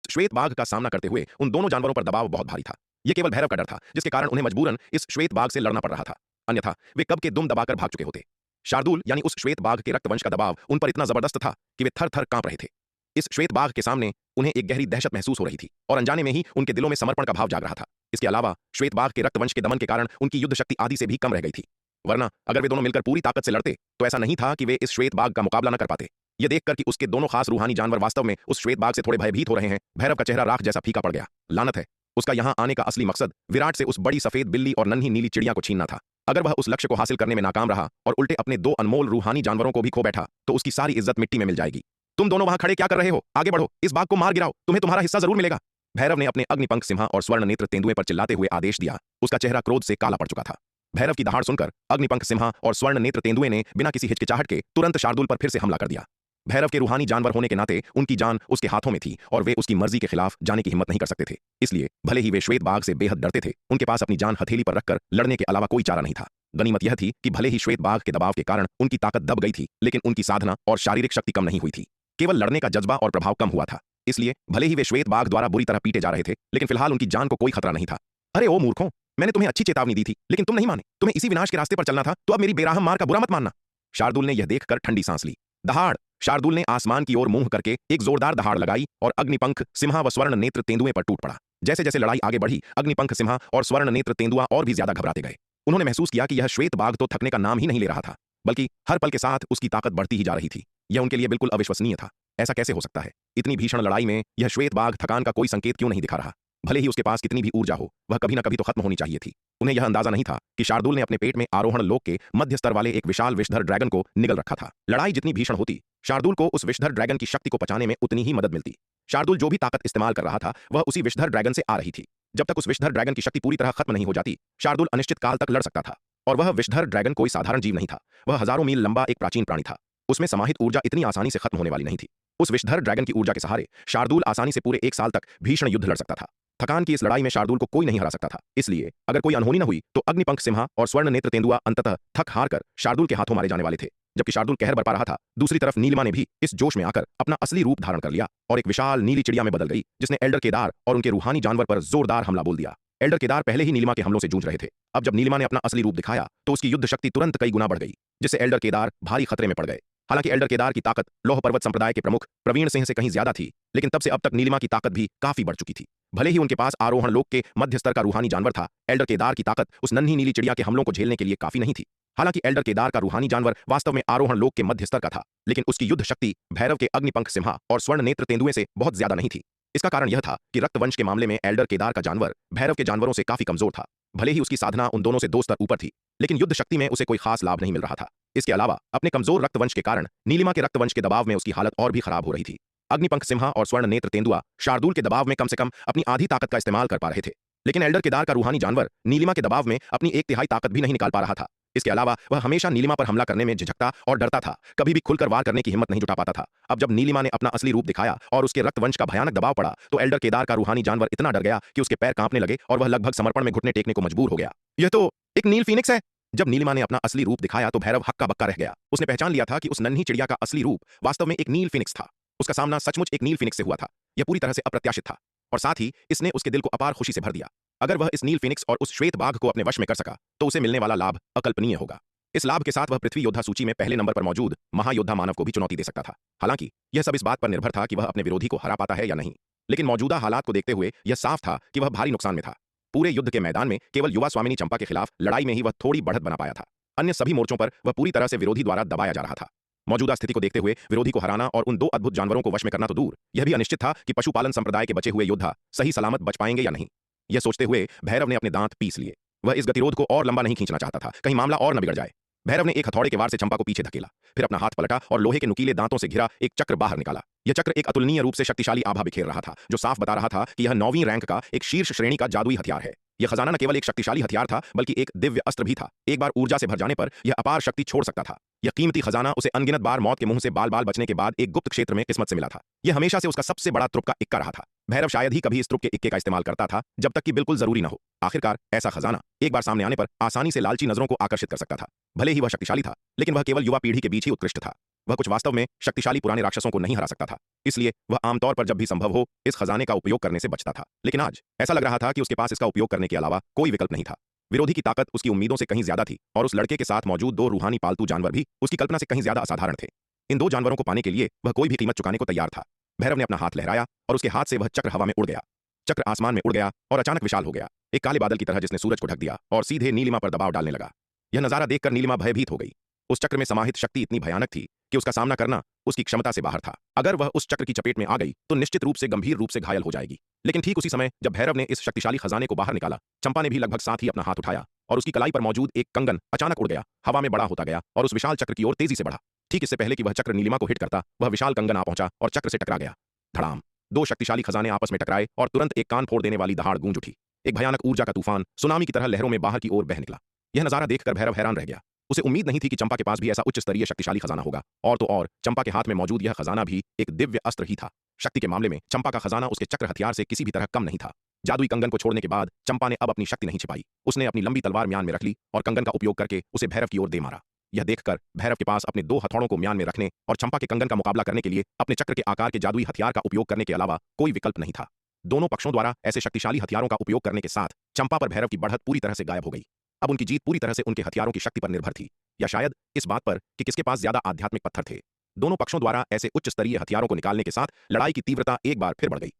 श्वेत बाघ का सामना करते हुए उन दोनों जानवरों पर दबाव बहुत भारी था। यह केवल भैरव का डर था, जिसके कारण उन्हें मजबूरन इस श्वेत बाघ से लड़ना पड़ रहा था। अन्यथा वे कब के दुम दबाकर भाग चुके होते। शार्दूल यानी उस श्वेत बाघ के रक्तवंश का दबाव उन पर इतना जबरदस्त था कि वे थर थर कांप रहे थे। इस श्वेत बाघ के सामने उन्हें एक गहरी दहशत महसूस हो रही थी और अनजाने में ही उनके दिलों में समर्पण का भाव जाग रहा था। इसके अलावा श्वेत बाघ के रक्तवंश के दमन के कारण उनकी युद्ध शक्ति आदि से भी कम रह गई थी। वरना अगर वे दोनों मिलकर पूरी ताकत से लड़ते तो ऐसा नहीं था कि वे इस श्वेत बाघ का मुकाबला न कर पाते। यह देखकर कि उसके दोनों खास रूहानी जानवर वास्तव में उस श्वेत बाघ से थोड़े भयभीत हो रहे हैं, भैरव का चेहरा राख जैसा फीका पड़ गया। लानत है, उसका यहां आने का असली मकसद विराट से उस बड़ी सफेद बिल्ली और नन्ही नीली चिड़िया को छीनना था। अगर वह उस लक्ष्य को हासिल करने में नाकाम रहा और उल्टे अपने दो अनमोल रूहानी जानवरों को भी खो बैठा तो उसकी सारी इज्जत मिट्टी में मिल जाएगी। तुम दोनों वहां खड़े क्या कर रहे हो? आगे बढ़ो, इस बाघ को मार गिराओ, तुम्हें तुम्हारा हिस्सा जरूर मिलेगा। भैरव ने अपने अग्निपंख सिंहा और स्वर्ण नेत्र तेंदुए पर चिल्लाते हुए आदेश दिया। उसका चेहरा क्रोध से काला पड़ चुका था। भैरव की दहाड़ सुनकर अग्निपंख सिंहा और स्वर्ण नेत्र तेंदुए ने बिना किसी हिचकिचाहट के तुरंत शार्दूल पर फिर से हमला कर दिया। भैरव के रूहानी जानवर होने के नाते उनकी जान उसके हाथों में थी और वे उसकी मर्जी के खिलाफ जाने की हिम्मत नहीं कर सकते थे। इसलिए भले ही वे श्वेत बाघ से बेहद डरते थे, उनके पास अपनी जान हथेली पर रखकर लड़ने के अलावा कोई चारा नहीं था। गनीमत यह थी कि भले ही श्वेत बाघ के दबाव के कारण उनकी ताकत दब गई थी, लेकिन उनकी साधना और शारीरिक शक्ति कम नहीं हुई थी। केवल लड़ने का जज्बा और प्रभाव कम हुआ था। इसलिए भले ही वे श्वेत बाघ द्वारा बुरी तरह पीटे जा रहे थे, लेकिन फिलहाल उनकी जान को कोई खतरा नहीं था। अरे ओ मूर्खों, मैंने तुम्हें अच्छी चेतावनी दी थी, लेकिन तुम नहीं माने। तुम्हें इसी विनाश के रास्ते पर चलना था, तो अब मेरी बेराहम मार का बुरा मत मानना। शार्दूल ने यह देखकर ठंडी सांस ली। दहाड़! शार्दूल ने आसमान की ओर मुंह करके एक जोरदार दहाड़ लगाई और अग्निपंख सिंहा व स्वर्ण नेत्र तेंदुए पर टूट पड़ा। जैसे जैसे लड़ाई आगे बढ़ी, अग्निपंख सिंहा और स्वर्ण नेत्र तेंदुआ और भी ज्यादा घबराते गए। उन्होंने महसूस किया कि यह श्वेत बाघ तो थकने का नाम ही नहीं ले रहा था, बल्कि हर पल के साथ उसकी ताकत बढ़ती ही जा रही थी। यह उनके लिए बिल्कुल अविश्वसनीय था। ऐसा कैसे हो सकता है? इतनी भीषण लड़ाई में यह श्वेत बाघ थकान का कोई संकेत क्यों नहीं दिखा रहा? भले ही उसके पास कितनी भी ऊर्जा हो, वह कभी न कभी तो खत्म होनी चाहिए थी। उन्हें यह अंदाजा नहीं था कि शार्दूल ने अपने पेट में आरोहण लोक के मध्य स्तर वाले एक विशाल विषधर ड्रैगन को निगल रखा था। लड़ाई जितनी भीषण होती, शार्दूल को उस विषधर ड्रैगन की शक्ति को पचाने में उतनी ही मदद मिलती। शार्दूल जो भी ताकत इस्तेमाल कर रहा था, वह उसी विषधर ड्रैगन से आ रही थी। जब तक उस विषधर ड्रैगन की शक्ति पूरी तरह खत्म नहीं हो जाती, शार्दूल अनिश्चित काल तक लड़ सकता था। और वह विषधर ड्रैगन कोई साधारण जीव नहीं था, वह हजारों मील लंबा एक प्राचीन प्राणी था। उसमें समाहित ऊर्जा इतनी आसानी से खत्म होने वाली नहीं थी। उस विषधर ड्रैगन की ऊर्जा के सहारे शार्दूल आसानी से पूरे 1 साल तक भीषण युद्ध लड़ सकता था। थकान की इस लड़ाई में शार्दूल को कोई नहीं हरा सकता था। इसलिए अगर कोई अनहोनी न हुई तो अग्निपंख सिंहा और स्वर्ण नेत्र तेंदुआ अंततः थक हार कर शार्दूल के हाथों मारे जाने वाले थे। जबकि शार्दूल कहर बरपा रहा था, दूसरी तरफ नीलिमा ने भी इस जोश में आकर अपना असली रूप धारण कर लिया और एक विशाल नीली चिड़िया में बदल गई, जिसने एल्डर केदार और उनके रूहानी जानवर पर जोरदार हमला बोल दिया। एल्डर केदार पहले ही नीलिमा के हमलों से जूझ रहे थे। अब जब नीलिमा ने अपना असली रूप दिखाया तो उसकी युद्ध शक्ति तुरंत कई गुना बढ़ गई, जिससे एल्डर केदार भारी खतरे में पड़ गए। हालांकि एल्डर केदार की ताकत लौह पर्वत संप्रदाय के प्रमुख प्रवीण सिंह से कहीं ज्यादा थी, लेकिन तब से अब तक नीलिमा की ताकत भी काफी बढ़ चुकी थी। भले ही उनके पास आरोहण लोक के मध्य स्तर का रूहानी जानवर था, एल्डर केदार की ताकत उस नन्ही नीली चिड़िया के हमलों को झेलने के लिए काफी नहीं थी। हालांकि एल्डर केदार का रूहानी जानवर वास्तव में आरोहण लोक के मध्य स्तर का था, लेकिन उसकी युद्ध शक्ति भैरव के अग्निपंख सिंहा और स्वर्ण नेत्र तेंदुए से बहुत ज्यादा नहीं थी। इसका कारण यह था कि रक्तवंश के मामले में एल्डर केदार का जानवर भैरव के जानवरों से काफी कमजोर था। भले ही उसकी साधना उन दोनों से 2 स्तर ऊपर थी, लेकिन युद्ध शक्ति में उसे कोई खास लाभ नहीं मिल रहा था। इसके अलावा अपने कमजोर रक्तवंश के कारण नीलिमा के रक्तवंश के दबाव में उसकी हालत और भी खराब हो रही थी। अग्निपंख सिंहा और स्वर्ण नेत्र तेंदुआ शार्दूल के दबाव में कम से कम अपनी आधी ताकत का इस्तेमाल कर पा रहे थे, लेकिन एल्डर केदार का रूहानी जानवर नीलिमा के दबाव में अपनी 1/3 ताकत भी नहीं निकाल पा रहा था। इसके अलावा वह हमेशा नीलिमा पर हमला करने में झिझकता और डरता था, कभी भी खुलकर वार करने की हिम्मत नहीं जुटा पाता था। अब जब नीलिमा ने अपना असली रूप दिखाया और उसके रक्तवंश का भयानक दबाव पड़ा, तो एल्डर केदार का रूहानी जानवर इतना डर गया कि उसके पैर कांपने लगे और वह लगभग समर्पण में घुटने टेकने को मजबूर हो गया। यह तो एक नील फीनिक्स है। जब नीलिमा ने अपना असली रूप दिखाया तो भैरव हक्का बक्का रह गया। उसने पहचान लिया था कि उस नन्ही चिड़िया का असली रूप वास्तव में एक नील फीनिक्स था। उसका सामना सचमुच एक नील फीनिक्स से हुआ था। यह पूरी तरह से अप्रत्याशित था और साथ ही इसने उसके दिल को अपार खुशी से भर दिया। अगर वह इस नील फीनिक्स और उस श्वेत बाघ को अपने वश में कर सका तो उसे मिलने वाला लाभ अकल्पनीय होगा। इस लाभ के साथ वह पृथ्वी योद्धा सूची में पहले नंबर पर मौजूद महायोद्धा मानव को भी चुनौती दे सकता था। हालांकि यह सब इस बात पर निर्भर था कि वह अपने विरोधी को हरा पाता है या नहीं, लेकिन मौजूदा हालात को देखते हुए यह साफ था कि वह भारी नुकसान में था। पूरे युद्ध के मैदान में केवल युवा स्वामिनी चंपा के खिलाफ लड़ाई में ही वह थोड़ी बढ़त बना पाया था। अन्य सभी मोर्चों पर वह पूरी तरह से विरोधी द्वारा दबाया जा रहा था। मौजूदा स्थिति को देखते हुए विरोधी को हराना और उन 2 अद्भुत जानवरों को वश में करना तो दूर, यह भी अनिश्चित था कि पशुपालन संप्रदाय के बचे हुए योद्धा सही सलामत बच पाएंगे या नहीं। यह सोचते हुए भैरव ने अपने दांत पीस लिए। वह इस गतिरोध को और लंबा नहीं खींचना चाहता था, कहीं मामला और न बिगड़ जाए। भैरव ने एक हथौड़े के वार से चंपा को पीछे धकेला, फिर अपना हाथ पलटा और लोहे के नुकीले दांतों से घिरा एक चक्र बाहर निकाला। यह चक्र एक अतुलनीय रूप से शक्तिशाली आभा बिखेर रहा था, जो साफ बता रहा था कि यह 9वीं रैंक का एक शीर्ष श्रेणी का जादुई हथियार है। यह खजाना न केवल एक शक्तिशाली हथियार था, बल्कि एक दिव्य अस्त्र भी था। एक बार ऊर्जा से भर जाने पर यह अपार शक्ति छोड़ सकता था। यह कीमती खजाना उसे अनगिनत बार मौत के मुंह से बाल बाल बचने के बाद एक गुप्त क्षेत्र में किस्मत से मिला था। यह हमेशा से उसका सबसे बड़ा तुर्क का इक्का रहा था। भैरव शायद ही कभी इस तुर्क के इक्के का इस्तेमाल करता था, जब तक कि बिल्कुल जरूरी न हो। आखिरकार ऐसा खजाना एक बार सामने आने पर आसानी से लालची नजरों को आकर्षित कर सकता था। भले ही वह शक्तिशाली था, लेकिन वह केवल युवा पीढ़ी के बीच ही उत्कृष्ट था। वह कुछ वास्तव में शक्तिशाली पुराने राक्षसों को नहीं हरा सकता था, इसलिए वह आमतौर पर जब भी संभव हो इस खजाने का उपयोग करने से बचता था। लेकिन आज ऐसा लग रहा था कि उसके पास इसका उपयोग करने के अलावा कोई विकल्प नहीं था। विरोधी की ताकत उसकी उम्मीदों से कहीं ज्यादा थी और उस लड़के के साथ मौजूद दो रूहानी पालतू जानवर भी उसकी कल्पना से कहीं ज्यादा असाधारण थे। इन दो जानवरों को पाने के लिए वह कोई भी कीमत चुकाने को तैयार था। भैरव ने अपना हाथ लहराया और उसके हाथ से वह चक्र हवा में उड़ गया। चक्र आसमान में उड़ गया और अचानक विशाल हो गया, एक काले बादल की तरह जिसने सूरज को ढक दिया और सीधे नीलिमा पर दबाव डालने लगा। यह नजारा देखकर नीलिमा भयभीत हो गई। उस चक्र में समाहित शक्ति इतनी भयानक थी कि उसका सामना करना उसकी क्षमता से बाहर था। अगर वह उस चक्र की चपेट में आ गई तो निश्चित रूप से गंभीर रूप से घायल हो जाएगी। लेकिन ठीक उसी समय जब भैरव ने इस शक्तिशाली खजाने को बाहर निकाला, चंपा ने भी लगभग साथ ही अपना हाथ उठाया और उसकी कलाई पर मौजूद एक कंगन अचानक उड़ गया, हवा में बड़ा होता गया और उस विशाल चक्र की ओर तेजी से बढ़ा। ठीक इससे पहले कि वह चक्र नीलिमा को हिट करता, वह विशाल कंगन आ पहुंचा और चक्र से टकरा गया। धड़ाम! दो शक्तिशाली खजाने आपस में टकराए और तुरंत एक कान फोड़ देने वाली दहाड़ गूंज उठी। एक भयानक ऊर्जा का तूफान सुनामी की तरह लहरों में बाहर की ओर बह निकला। यह नजारा देखकर भैरव हैरान रह गया। उसे उम्मीद नहीं थी कि चंपा के पास भी ऐसा उच्च स्तरीय शक्तिशाली खजाना होगा। और तो और चंपा के हाथ में मौजूद यह खजाना भी एक दिव्य अस्त्र ही था। शक्ति के मामले में चंपा का खजाना उसके चक्र हथियार से किसी भी तरह कम नहीं था। जादुई कंगन को छोड़ने के बाद चंपा ने अब अपनी शक्ति नहीं छिपाई। उसने अपनी लंबी तलवार म्यान में रख ली और कंगन का उपयोग करके उसे भैरव की ओर दे मारा। यह देखकर भैरव के पास अपने दो हथौड़ों को म्यान में रखने और चंपा के कंगन का मुकाबला करने के लिए अपने चक्र के आकार के जादुई हथियार का उपयोग करने के अलावा कोई विकल्प नहीं था। दोनों पक्षों द्वारा ऐसे शक्तिशाली हथियारों का उपयोग करने के साथ चंपा पर भैरव की बढ़त पूरी तरह से गायब हो गई। अब उनकी जीत पूरी तरह से उनके हथियारों की शक्ति पर निर्भर थी, या शायद इस बात पर कि किसके पास ज्यादा आध्यात्मिक पत्थर थे। दोनों पक्षों द्वारा ऐसे उच्च स्तरीय हथियारों को निकालने के साथ लड़ाई की तीव्रता एक बार फिर बढ़ गई।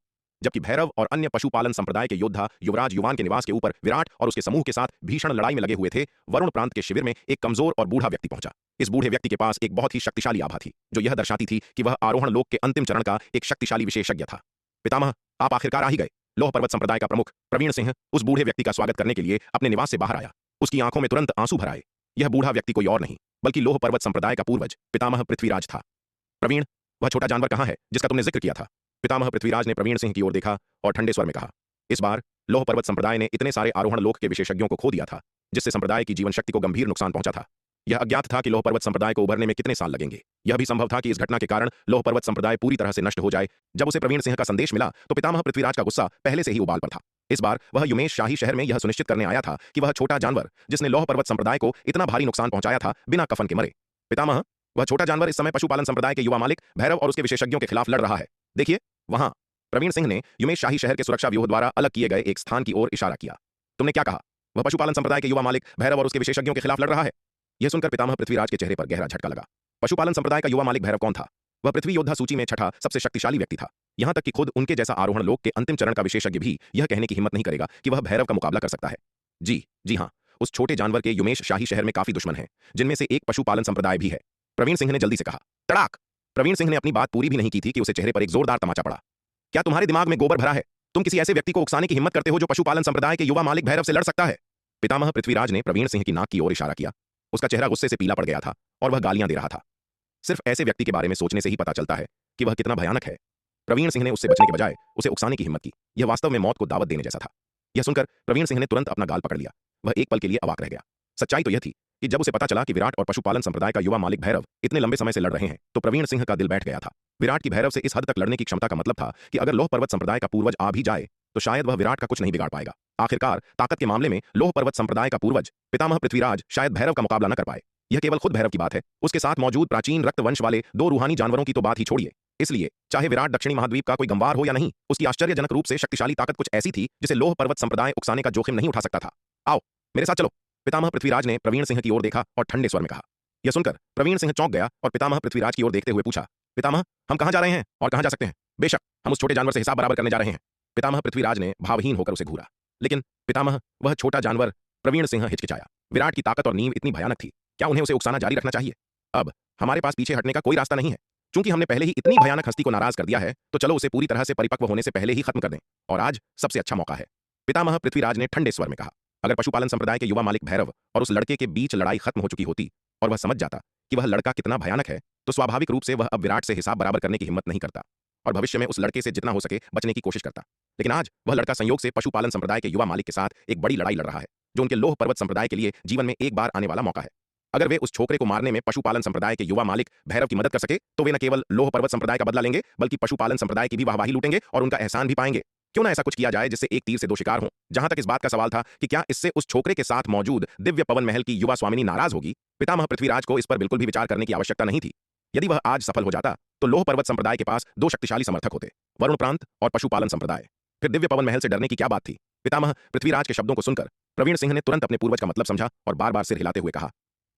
जबकि भैरव और अन्य पशुपालन संप्रदाय के योद्धा युवराज युवान के निवास के ऊपर विराट और उसके समूह के साथ भीषण लड़ाई में लगे हुए थे, वरुण प्रांत के शिविर में एक कमजोर और बूढ़ा व्यक्ति पहुंचा। इस बूढ़े व्यक्ति के पास एक बहुत ही शक्तिशाली आभा थी, जो यह दर्शाती थी कि वह आरोहण लोक के अंतिम चरण का एक शक्तिशाली विशेषज्ञ था। पितामह, आप आखिरकार आ ही गए। लोह पर्वत संप्रदाय का प्रमुख प्रवीण सिंह उस बूढ़े व्यक्ति का स्वागत करने के लिए अपने निवास से बाहर आया। उसकी आंखों में तुरंत आंसू भर आए। यह बूढ़ा व्यक्ति कोई और नहीं बल्कि लोह पर्वत संप्रदाय का पूर्वज पितामह पृथ्वीराज था। प्रवीण, वह छोटा जानवर कहाँ है जिसका तुमने जिक्र किया था? पितामह पृथ्वीराज ने प्रवीण सिंह की ओर देखा और ठंडे स्वर में कहा। इस बार लोह पर्वत संप्रदाय ने इतने सारे आरोहण लोक के विशेषज्ञों को खो दिया था, जिससे संप्रदाय की जीवन शक्ति को गंभीर नुकसान पहुंचा था। यह अज्ञात था कि लोह पर्वत संप्रदाय को उभरने में कितने साल लगेंगे। यह भी संभव था कि इस घटना के कारण लोह पर्वत संप्रदाय पूरी तरह से नष्ट हो जाए। जब उसे प्रवीण सिंह का संदेश मिला तो पितामह पृथ्वीराज का गुस्सा पहले से ही उबाल पर था। इस बार वह युमेश शाही शहर में यह सुनिश्चित करने आया था कि वह छोटा जानवर जिसने लोह पर्वत संप्रदाय को इतना भारी नुकसान पहुंचाया था, बिना कफन के मरे। पितामह, वह छोटा जानवर इस समय पशुपालन संप्रदाय के युवा मालिक भैरव और उसके विशेषज्ञों के खिलाफ लड़ रहा है। देखिए वहां। प्रवीण सिंह ने युमेश शाही शहर के सुरक्षा व्यूह द्वारा अलग किए गए एक स्थान की ओर इशारा किया। तुमने क्या कहा? वह पशुपालन संप्रदाय के युवा मालिक भैरव और उसके विशेषज्ञों के खिलाफ लड़ रहा है? यह सुनकर पितामह पृथ्वीराज के चेहरे पर गहरा झटका लगा। पशुपालन संप्रदाय का युवा मालिक भैरव कौन था? वह पृथ्वी योद्धा सूची में छठा सबसे शक्तिशाली व्यक्ति था। यहां तक कि खुद उनके जैसा आरोहण लोक के अंतिम चरण का विशेषज्ञ भी यह कहने की हिम्मत नहीं करेगा कि वह भैरव का मुकाबला कर सकता है। जी हाँ, उस छोटे जानवर के युमेश शाही शहर में काफी दुश्मन हैं, जिनमें से एक पशुपालन संप्रदाय भी है। प्रवीण सिंह ने जल्दी से कहा। तड़ाक! प्रवीण सिंह ने अपनी बात पूरी भी नहीं की थी कि उसे चेहरे पर एक जोरदार तमाचा पड़ा। क्या तुम्हारे दिमाग में गोबर भरा है? तुम किसी ऐसे व्यक्ति को उकसाने की हिम्मत करते हो जो पशुपालन संप्रदाय के युवा मालिक भैरव से लड़ सकता है? पितामह पृथ्वीराज ने प्रवीण सिंह की नाक की ओर इशारा किया। उसका चेहरा गुस्से से पीला पड़ गया था और वह गालियां दे रहा था। सिर्फ ऐसे व्यक्ति के बारे में सोचने से ही पता चलता है कि वह कितना भयानक है। प्रवीण सिंह ने उससे बचने के बजाय उसे उकसाने की हिम्मत की। यह वास्तव में मौत को दावत देने जैसा था। यह सुनकर प्रवीण सिंह ने तुरंत अपना गाल पकड़ लिया। वह एक पल के लिए अवाक रह गया। सच्चाई तो यह थी कि जब उसे पता चला कि विराट और पशुपालन संप्रदाय का युवा मालिक भैरव इतने लंबे समय से लड़ रहे हैं, तो प्रवीण सिंह का दिल बैठ गया था। विराट की भैरव से इस हद तक लड़ने की क्षमता का मतलब था कि अगर लोह पर्वत संप्रदाय का पूर्वज आ भी जाए तो शायद वह विराट का कुछ नहीं बिगाड़ पाएगा। आखिरकार ताकत के मामले में लोह पर्वत संप्रदाय का पूर्वज पितामह पृथ्वीराज शायद भैरव का मुकाबला न कर पाए। यह केवल खुद भैरव की बात है, उसके साथ मौजूद प्राचीन रक्त वंश वाले दो रूहानी जानवरों की तो बात ही छोड़िए। इसलिए चाहे विराट दक्षिणी महाद्वीप का कोई गंवार हो या नहीं, उसकी आश्चर्यजनक रूप से शक्तिशाली ताकत कुछ ऐसी थी जिसे लोह पर्वत संप्रदाय उकसाने का जोखिम नहीं उठा सकता था। आओ मेरे साथ चलो। पितामह पृथ्वीराज ने प्रवीण सिंह की ओर देखा और ठंडे स्वर में कहा। यह सुनकर प्रवीण सिंह चौंक गया और पितामह पृथ्वीराज की ओर देखते हुए पूछा, पितामह, हम कहां जा रहे हैं और कहां जा सकते हैं? बेशक हम उस छोटे जानवर से हिसाब बराबर करने जा रहे हैं। पितामह पृथ्वीराज ने भावहीन होकर उसे घूरा। लेकिन पितामह, वह छोटा जानवर। प्रवीण सिंह हिचकिचाया। विराट की ताकत और नींव इतनी भयानक थी, क्या उन्हें उसे उकसाना जारी रखना चाहिए? अब हमारे पास पीछे हटने का कोई रास्ता नहीं है। चूंकि हमने पहले ही इतनी भयानक हस्ती को नाराज कर दिया है, तो चलो उसे पूरी तरह से परिपक्व होने से पहले ही खत्म कर दें। और आज सबसे अच्छा मौका है। पितामह पृथ्वीराज ने ठंडे स्वर में कहा। अगर पशुपालन संप्रदाय के युवा मालिक भैरव और उस लड़के के बीच लड़ाई खत्म हो चुकी होती और वह समझ जाता कि वह लड़का कितना भयानक है, तो स्वाभाविक रूप से वह अब विराट से हिसाब बराबर करने की हिम्मत नहीं करता और भविष्य में उस लड़के से जितना हो सके बचने की कोशिश करता। लेकिन आज वह लड़का संयोग से पशुपालन संप्रदाय के युवा मालिक के साथ एक बड़ी लड़ाई लड़ रहा है, जो उनके लोह पर्वत संप्रदाय के लिए जीवन में एक बार आने वाला मौका है। अगर वे उस छोकरे को मारने में पशुपालन संप्रदाय के युवा मालिक भैरव की मदद कर सके, तो वे न केवल लोह पर्वत संप्रदाय का बदला लेंगे, बल्कि पशुपालन संप्रदाय की भी वाहवाही लूटेंगे और उनका एहसान भी पाएंगे। क्यों ना ऐसा कुछ किया जाए जिससे एक तीर से दो शिकार हों। जहां तक इस बात का सवाल था कि क्या इससे उस छोकरे के साथ मौजूद दिव्य पवन महल की युवा स्वामिनी नाराज होगी, पितामह पृथ्वीराज को इस पर बिल्कुल भी विचार करने की आवश्यकता नहीं थी। यदि वह आज सफल हो जाता तो लोह पर्वत संप्रदाय के पास दो शक्तिशाली समर्थक होते, वरुण प्रांत और पशुपालन संप्रदाय। फिर दिव्य पवन महल से डरने की क्या बात थी? पितामह पृथ्वीराज के शब्दों को सुनकर प्रवीण सिंह ने तुरंत अपने पूर्वज का मतलब समझा और बार बार सिर हिलाते हुए कहा,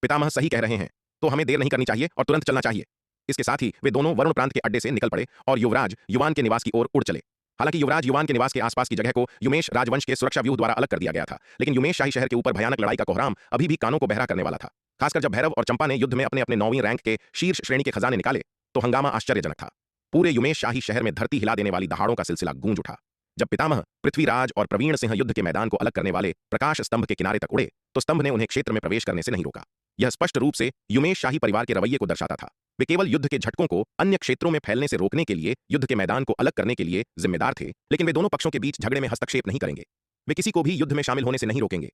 पितामह सही कह रहे हैं, तो हमें देर नहीं करनी चाहिए और तुरंत चलना चाहिए। इसके साथ ही वे दोनों वरुण प्रांत के अड्डे से निकल पड़े और युवराज युवान के निवास की ओर उड़ चले। हालांकि युवराज युवान के निवास के आसपास की जगह को युमेश राजवंश के सुरक्षा व्यूह द्वारा अलग कर दिया गया था, लेकिन युमेश शाही शहर के ऊपर भयानक लड़ाई का कोहराम अभी भी कानों को बहरा करने वाला था। खासकर जब भैरव और चंपा ने युद्ध में अपने अपने 9वीं रैंक के शीर्ष श्रेणी के खजाने निकाले तो हंगामा आश्चर्यजनक था। पूरे युमेश शाही शहर में धरती हिला देने वाली दहाड़ों का सिलसिला गूंज उठा। जब पितामह पृथ्वीराज और प्रवीण सिंह युद्ध के मैदान को अलग करने वाले प्रकाश स्तंभ के किनारे तक उड़े तो स्तंभ ने उन्हें क्षेत्र में प्रवेश करने से नहीं रोका। यह स्पष्ट रूप से युमेश शाही परिवार के रवैये को दर्शाता था। वे केवल युद्ध के झटकों को अन्य क्षेत्रों में फैलने से रोकने के लिए युद्ध के मैदान को अलग करने के लिए जिम्मेदार थे, लेकिन वे दोनों पक्षों के बीच झगड़े में हस्तक्षेप नहीं करेंगे। वे किसी को भी युद्ध में शामिल होने से नहीं रोकेंगे।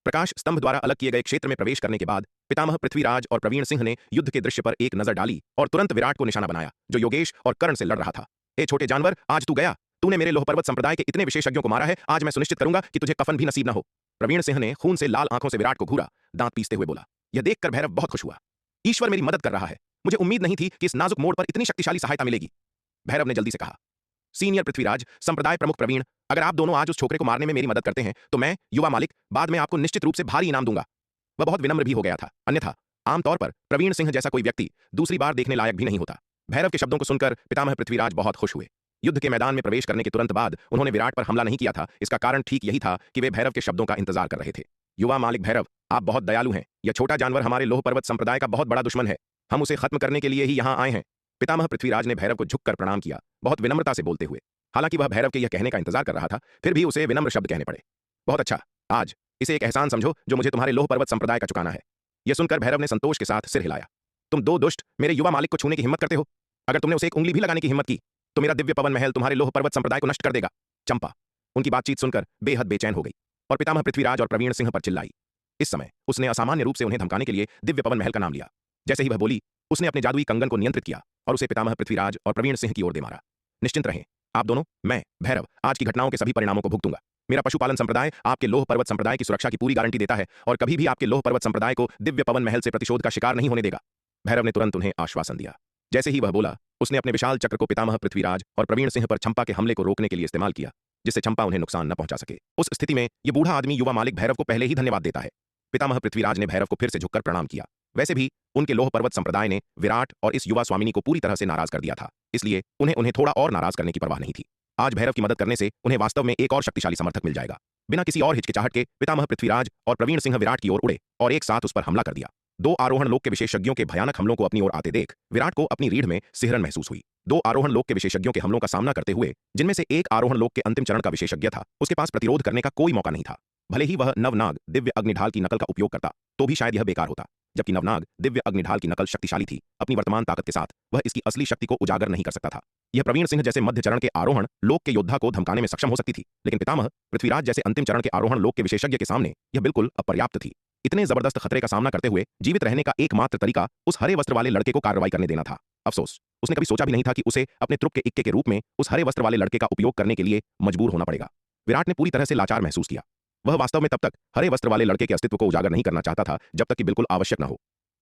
प्रकाश स्तंभ द्वारा अलग किए गए क्षेत्र में प्रवेश करने के बाद पितामह पृथ्वीराज और प्रवीण सिंह ने युद्ध के दृश्य पर एक नजर डाली और तुरंत विराट को निशाना बनाया, जो योगेश और कर्ण से लड़ रहा था। ए छोटे जानवर, आज तू गया। तूने मेरे लोह पर्वत संप्रदाय के इतने विशेषज्ञों को मारा है, आज मैं सुनिश्चित करूंगा कि तुझे कफन भी नसीब न हो। प्रवीण सिंह ने खून से लाल आंखों से विराट को घूरा, दांत पीसते हुए बोला। यह देखकर भैरव बहुत खुश हुआ। ईश्वर मेरी मदद कर रहा है। मुझे उम्मीद नहीं थी कि इस नाजुक मोड़ पर इतनी शक्तिशाली सहायता मिलेगी। भैरव ने जल्दी से कहा, सीनियर पृथ्वीराज, संप्रदाय प्रमुख प्रवीण, अगर आप दोनों आज उस छोकरे को मारने में मेरी मदद करते हैं तो मैं, युवा मालिक, बाद में आपको निश्चित रूप से भारी इनाम दूंगा। वह बहुत विनम्र भी हो गया था, अन्यथा आमतौर पर प्रवीण सिंह जैसा कोई व्यक्ति दूसरी बार देखने लायक भी नहीं होता। भैरव के शब्दों को सुनकर पितामह पृथ्वीराज बहुत खुश हुए। युद्ध के मैदान में प्रवेश करने के तुरंत बाद उन्होंने विराट पर हमला नहीं किया था। इसका कारण ठीक यही था कि वे भैरव के शब्दों का इंतजार कर रहे थे। युवा मालिक भैरव, आप बहुत दयालु हैं। यह छोटा जानवर हमारे लोह पर्वत संप्रदाय का बहुत बड़ा दुश्मन है। हम उसे खत्म करने के लिए ही यहाँ आए हैं। पितामह पृथ्वीराज ने भैरव को झुककर प्रणाम किया, बहुत विनम्रता से बोलते हुए। हालांकि वह भैरव के यह कहने का इंतजार कर रहा था, फिर भी उसे विनम्र शब्द कहने पड़े। बहुत अच्छा, आज इसे एक एहसान समझो जो मुझे तुम्हारे लोह पर्वत संप्रदाय का चुकाना है। यह सुनकर भैरव ने संतोष के साथ सिर हिलाया। तुम दो दुष्ट मेरे युवा मालिक को छूने की हिम्मत करते हो? अगर तुमने उसे एक उंगली भी लगाने की हिम्मत की तो मेरा दिव्य पवन महल तुम्हारे लोह पर्वत संप्रदाय को नष्ट कर देगा। चंपा उनकी बातचीत सुनकर बेहद बेचैन हो गई और पितामह पृथ्वीराज और प्रवीण सिंह पर चिल्लाई। इस समय उसने असामान्य रूप से उन्हें धमकाने के लिए दिव्य पवन महल का नाम लिया। जैसे ही वह बोली, उसने अपने जादुई कंगन को नियंत्रित किया और उसे पितामह पृथ्वीराज और प्रवीण सिंह की ओर दे मारा। निश्चिंत रहें आप दोनों, मैं भैरव आज की घटनाओं के सभी परिणामों को भुगतूंगा। मेरा पशुपालन संप्रदाय आपके लोह पर्वत संप्रदाय की सुरक्षा की पूरी गारंटी देता है और कभी भी आपके लोह पर्वत संप्रदाय को दिव्य पवन महल से प्रतिशोध का शिकार नहीं होने देगा। भैरव ने तुरंत उन्हें आश्वासन दिया। जैसे ही वह बोला, उसने अपने विशाल चक्र को पितामह पृथ्वीराज और प्रवीण सिंह पर चंपा के हमले को रोकने के लिए इस्तेमाल किया, जिससे चंपा उन्हें नुकसान न पहुंचा सके। उस स्थिति में यह बूढ़ा आदमी युवा मालिक भैरव को पहले ही धन्यवाद देता है। पितामह पृथ्वीराज ने भैरव को फिर से झुककर प्रणाम किया। वैसे भी उनके लोह पर्वत संप्रदाय ने विराट और इस युवा स्वामिनी को पूरी तरह से नाराज कर दिया था, इसलिए उन्हें थोड़ा और नाराज करने की परवाह नहीं थी। आज भैरव की मदद करने से उन्हें वास्तव में एक और शक्तिशाली समर्थक मिल जाएगा। बिना किसी और हिचकिचाहट के पितामह पृथ्वीराज और प्रवीण सिंह विराट की ओर उड़े और एक साथ उस पर हमला कर दिया। दो आरोहण लोक के विशेषज्ञों के भयानक हमलों को अपनी ओर आते देख विराट को अपनी रीढ़ में सिहरन महसूस हुई। दो आरोहण लोक के विशेषज्ञों के हमलों का सामना करते हुए, जिनमें से एक आरोहण लोक के अंतिम चरण का विशेषज्ञ था, उसके पास प्रतिरोध करने का कोई मौका नहीं था। भले ही वह नवनाग दिव्य अग्निढाल की नकल का उपयोग करता तो भी शायद यह बेकार होता। जबकि नवनाग दिव्य अग्निढाल की नकल शक्तिशाली थी, अपनी वर्तमान ताकत के साथ वह इसकी असली शक्ति को उजागर नहीं कर सकता था। यह प्रवीण सिंह जैसे मध्य चरण के आरोहण लोक के योद्धा को धमकाने में सक्षम हो सकती थी, लेकिन पितामह पृथ्वीराज जैसे अंतिम चरण के आरोहण लोक के विशेषज्ञ के सामने यह बिल्कुल अपर्याप्त थी। इतने जबरदस्त खतरे का सामना करते हुए जीवित रहने का एकमात्र तरीका उस हरे वस्त्र वाले लड़के को कार्रवाई करने देना था। अफसोस, उसने कभी सोचा भी नहीं था कि उसे अपने त्रुप के इक्के के रूप में उस हरे वस्त्र वाले लड़के का उपयोग करने के लिए मजबूर होना पड़ेगा। विराट ने पूरी तरह से लाचार महसूस किया। वह वास्तव में तब तक हरे वस्त्र वाले लड़के के अस्तित्व को उजागर नहीं करना चाहता था जब तक कि बिल्कुल आवश्यक न हो,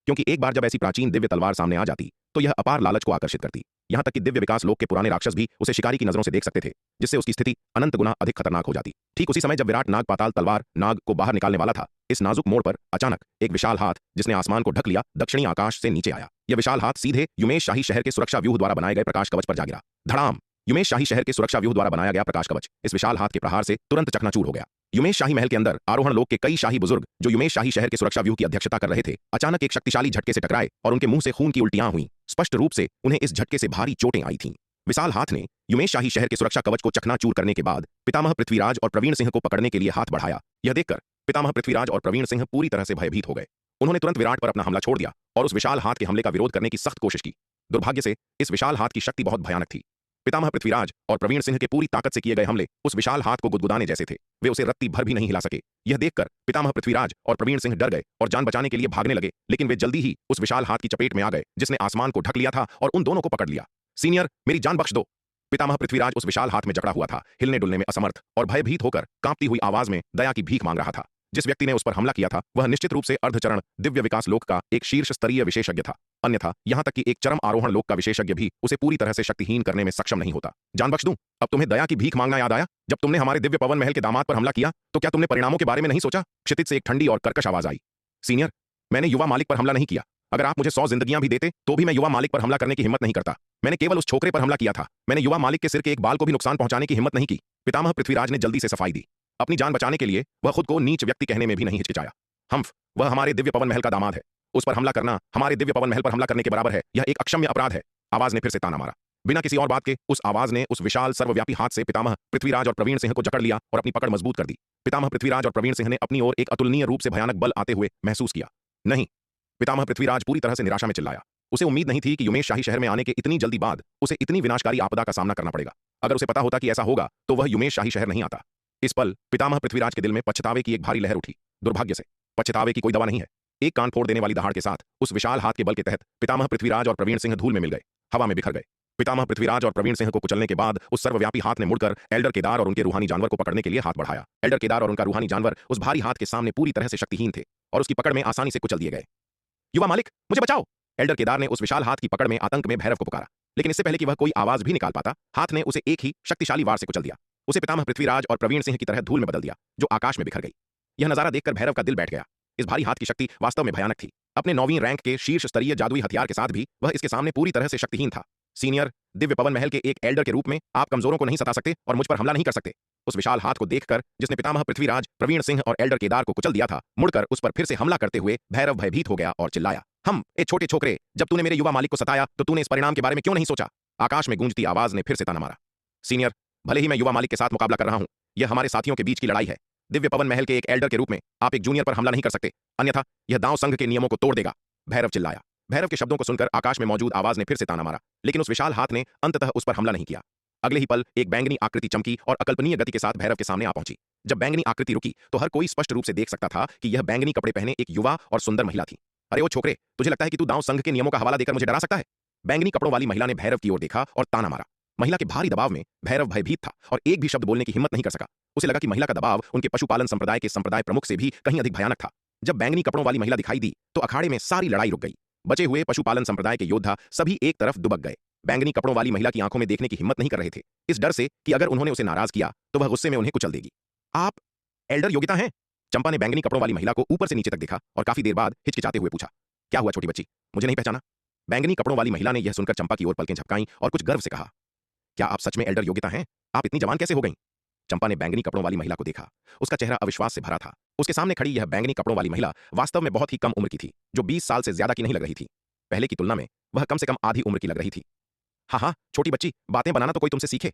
क्योंकि एक बार जब ऐसी प्राचीन दिव्य तलवार सामने आ जाती तो यह अपार लालच को आकर्षित करती। यहां तक कि दिव्य विकास लोक के पुराने राक्षस भी उसे शिकारी की नजरों से देख सकते थे, जिससे उसकी स्थिति अनंत गुना अधिक खतरनाक हो जाती। ठीक उसी समय जब विराट नाग पाताल तलवार नाग को बाहर निकालने वाला था, इस नाजुक मोड़ पर अचानक एक विशाल हाथ जिसने आसमान को ढक लिया दक्षिणी आकाश से नीचे आया। यह विशाल हाथ सीधे युमेश शाही शहर के सुरक्षा व्यूह द्वारा बनाए गए प्रकाश कवच पर जा गिरा। धड़ाम! युमेश शाही शहर के सुरक्षा व्यूह द्वारा बनाया गया प्रकाश कवच इस विशाल हाथ के प्रहार से तुरंत चकनाचूर हो गया। युमेश शाही महल के अंदर आरोहण लोक के कई शाही बुजुर्ग जो युमेश शाही शहर के सुरक्षा व्यूह की अध्यक्षता कर रहे थे, अचानक एक शक्तिशाली झटके से टकराए और उनके मुंह से खून की उल्टियां हुई। स्पष्ट रूप से उन्हें इस झटके से भारी चोटें आई थीं। विशाल हाथ ने युमेश शाही शहर के सुरक्षा कवच को चकनाचूर करने के बाद पितामह पृथ्वीराज और प्रवीण सिंह को पकड़ने के लिए हाथ बढ़ाया। यह देखकर पितामह पृथ्वीराज और प्रवीण सिंह पूरी तरह से भयभीत हो गए। उन्होंने तुरंत विराट पर अपना हमला छोड़ दिया और उस विशाल हाथ के हमले का विरोध करने की सख्त कोशिश की। दुर्भाग्य से इस विशाल हाथ की शक्ति बहुत भयानक थी। पितामह पृथ्वीराज और प्रवीण सिंह के पूरी ताकत से किए गए हमले उस विशाल हाथ को गुदगुदाने जैसे थे। वे उसे रत्ती भर भी नहीं हिला सके। यह देखकर पितामह पृथ्वीराज और प्रवीण सिंह डर गए और जान बचाने के लिए भागने लगे, लेकिन वे जल्दी ही उस विशाल हाथ की चपेट में आ गए जिसने आसमान को ढक लिया था और उन दोनों को पकड़ लिया। सीनियर, मेरी जान बख्श दो। पितामह पृथ्वीराज उस विशाल हाथ में जकड़ा हुआ था, हिलने डुलने में असमर्थ और भयभीत होकर कांपती हुई आवाज में दया की भीख मांग रहा था। जिस व्यक्ति ने उस पर हमला किया था वह निश्चित रूप से अर्धचरण दिव्य विकास लोक का एक शीर्ष स्तरीय विशेषज्ञ था। अन्यथा यहां तक कि एक चरम आरोहण लोक का विशेषज्ञ भी उसे पूरी तरह से शक्तिहीन करने में सक्षम नहीं होता। जान बख्श दूं, अब तुम्हें दया की भीख मांगना याद आया? जब तुमने हमारे दिव्य पवन महल के दामाद पर हमला किया तो क्या तुमने परिणामों के बारे में नहीं सोचा? क्षितिज से एक ठंडी और कर्कश आवाज आई। सीनियर, मैंने युवा मालिक पर हमला नहीं किया। अगर आप मुझे 100 जिंदगियां भी देते तो भी मैं युवा मालिक पर हमला करने की हिम्मत नहीं करता। मैंने केवल उस छोकरे पर हमला किया था। मैंने युवा मालिक के सिर के एक बाल को भी नुकसान पहुंचाने की हिम्मत नहीं की। पितामह पृथ्वीराज ने जल्दी से सफाई दी। अपनी जान बचाने के लिए वह खुद को नीच व्यक्ति कहने में भी नहीं हिचकिचाया। हम्फ, वह हमारे दिव्य पवन महल का दामाद है। उस पर हमला करना हमारे दिव्य पवन महल पर हमला करने के बराबर है। यह एक अक्षम्य अपराध है। आवाज ने फिर से ताना मारा। बिना किसी और बात के उस आवाज ने उस विशाल सर्वव्यापी हाथ से पितामह पृथ्वीराज और प्रवीण सिंह को जकड़ लिया और अपनी पकड़ मजबूत कर दी। पितामह पृथ्वीराज और प्रवीण सिंह ने अपनी ओर एक अतुलनीय रूप से भयानक बल आते हुए महसूस किया। नहीं, पितामह पृथ्वीराज पूरी तरह से निराशा में चिल्लाया। उसे उम्मीद नहीं थी कि युमेश शाही शहर में आने के इतनी जल्दी बाद उसे इतनी विनाशकारी आपदा का सामना करना पड़ेगा। अगर उसे पता होता कि ऐसा होगा तो वह युमेश शाही शहर नहीं आता। इस पल पितामह पृथ्वीराज के दिल में पछतावे की एक भारी लहर उठी। दुर्भाग्य से पछतावे की कोई दवा नहीं है। एक कान फोड़ देने वाली दहाड़ के साथ उस विशाल हाथ के बल के तहत पितामह पृथ्वीराज और प्रवीण सिंह धूल में मिल गए, हवा में बिखर गए। पितामह पृथ्वीराज और प्रवीण सिंह को कुचलने के बाद उस सर्वव्यापी हाथ ने मुड़कर एल्डर केदार और उनके रूहानी जानवर को पकड़ने के लिए हाथ बढ़ाया। एल्डर केदार और उनका रूहानी जानवर उस भारी हाथ के सामने पूरी तरह से शक्तिहीन थे और उसकी पकड़ में आसानी से कुचल दिए गए। युवा मालिक, मुझे बचाओ! एल्डर केदार ने उस विशाल हाथ की पकड़ में आतंक में भैरव को पुकारा, लेकिन इससे पहले कि वह कोई आवाज भी निकाल पाता, हाथ ने उसे एक ही शक्तिशाली वार से कुचल दिया। उसे पितामह पृथ्वीराज और प्रवीण सिंह की तरह धूल में बदल दिया, जो आकाश में बिखर गई। यह नजारा देखकर भैरव का दिल बैठ गया। इस भारी हाथ की शक्ति वास्तव में भयानक थी। अपने 9वीं रैंक के शीर्ष स्तरीय जादुई हथियार के साथ भी वह इसके सामने पूरी तरह से शक्तिहीन था। सीनियर, दिव्य पवन महल के एक एल्डर के रूप में आप कमजोरों को नहीं सता सकते और मुझ पर हमला नहीं कर सकते। उस विशाल हाथ को देखकर जिसने पितामह पृथ्वीराज, प्रवीण सिंह और एल्डर केदार को कुचल दिया था, मुड़कर उस पर फिर से हमला करते हुए भैरव भयभीत हो गया और चिल्लाया, हम ए छोटे छोकरे, जब तूने मेरे युवा मालिक को सताया तो तूने इस परिणाम के बारे में क्यों नहीं सोचा? आकाश में गूंजती आवाज ने फिर से ताना मारा। सीनियर, भले ही मैं युवा मालिक के साथ मुकाबला कर रहा हूं, यह हमारे साथियों के बीच की लड़ाई है। दिव्य पवन महल के एक एल्डर के रूप में आप एक जूनियर पर हमला नहीं कर सकते, अन्यथा यह दांव संघ के नियमों को तोड़ देगा। भैरव चिल्लाया। भैरव के शब्दों को सुनकर आकाश में मौजूद आवाज ने फिर से ताना मारा, लेकिन उस विशाल हाथ ने अंततः उस पर हमला नहीं किया। अगले ही पल एक बैंगनी आकृति चमकी और अकल्पनीय गति के साथ भैरव के सामने आ पहुंची। जब बैंगनी आकृति रुकी तो हर कोई स्पष्ट रूप से देख सकता था कि यह बैंगनी कपड़े पहने एक युवा और सुंदर महिला थी। अरे ओ छोकरे, तुझे लगता है कि तू दांव संघ के नियमों का हवाला देकर मुझे डरा सकता है? बैंगनी कपड़ों वाली महिला ने भैरव की ओर देखा और ताना मारा। महिला के भारी दबाव में भैरव भयभीत था और एक भी शब्द बोलने की हिम्मत नहीं कर सका। उसे लगा कि महिला का दबाव उनके पशुपालन संप्रदाय के संप्रदाय प्रमुख से भी कहीं अधिक भयानक था। जब बैंगनी कपड़ों वाली महिला दिखाई दी तो अखाड़े में सारी लड़ाई रुक गई। बचे हुए पशुपालन संप्रदाय के योद्धा सभी एक तरफ दुबक गए। बैंगनी कपड़ों वाली महिला की आंखों में देखने की हिम्मत नहीं कर रहे थे, इस डर से कि अगर उन्होंने उसे नाराज किया तो वह गुस्से में उन्हें कुचल देगी। आप एल्डर योगिता हैं? चंपा ने बैंगनी कपड़ों वाली महिला को ऊपर से नीचे तक देखा और काफी देर बाद हिचकिचाते हुए पूछा, क्या हुआ छोटी बच्ची, मुझे नहीं पहचाना? बैंगनी कपड़ों वाली महिला ने यह सुनकर चंपा की ओर पलकें झपकाईं और कुछ गर्व से कहा, क्या आप सच में एल्डर योगिता हैं? आप इतनी जवान कैसे हो गईं? चंपा ने बैंगनी कपड़ों वाली महिला को देखा। उसका चेहरा अविश्वास से भरा था। उसके सामने खड़ी यह बैंगनी कपड़ों वाली महिला वास्तव में बहुत ही कम उम्र की थी, जो 20 साल से ज्यादा की नहीं लग रही थी। पहले की तुलना में वह कम से कम आधी उम्र की लग रही थी। हाँ हाँ छोटी बच्ची, बातें बनाना तो कोई तुमसे सीखे।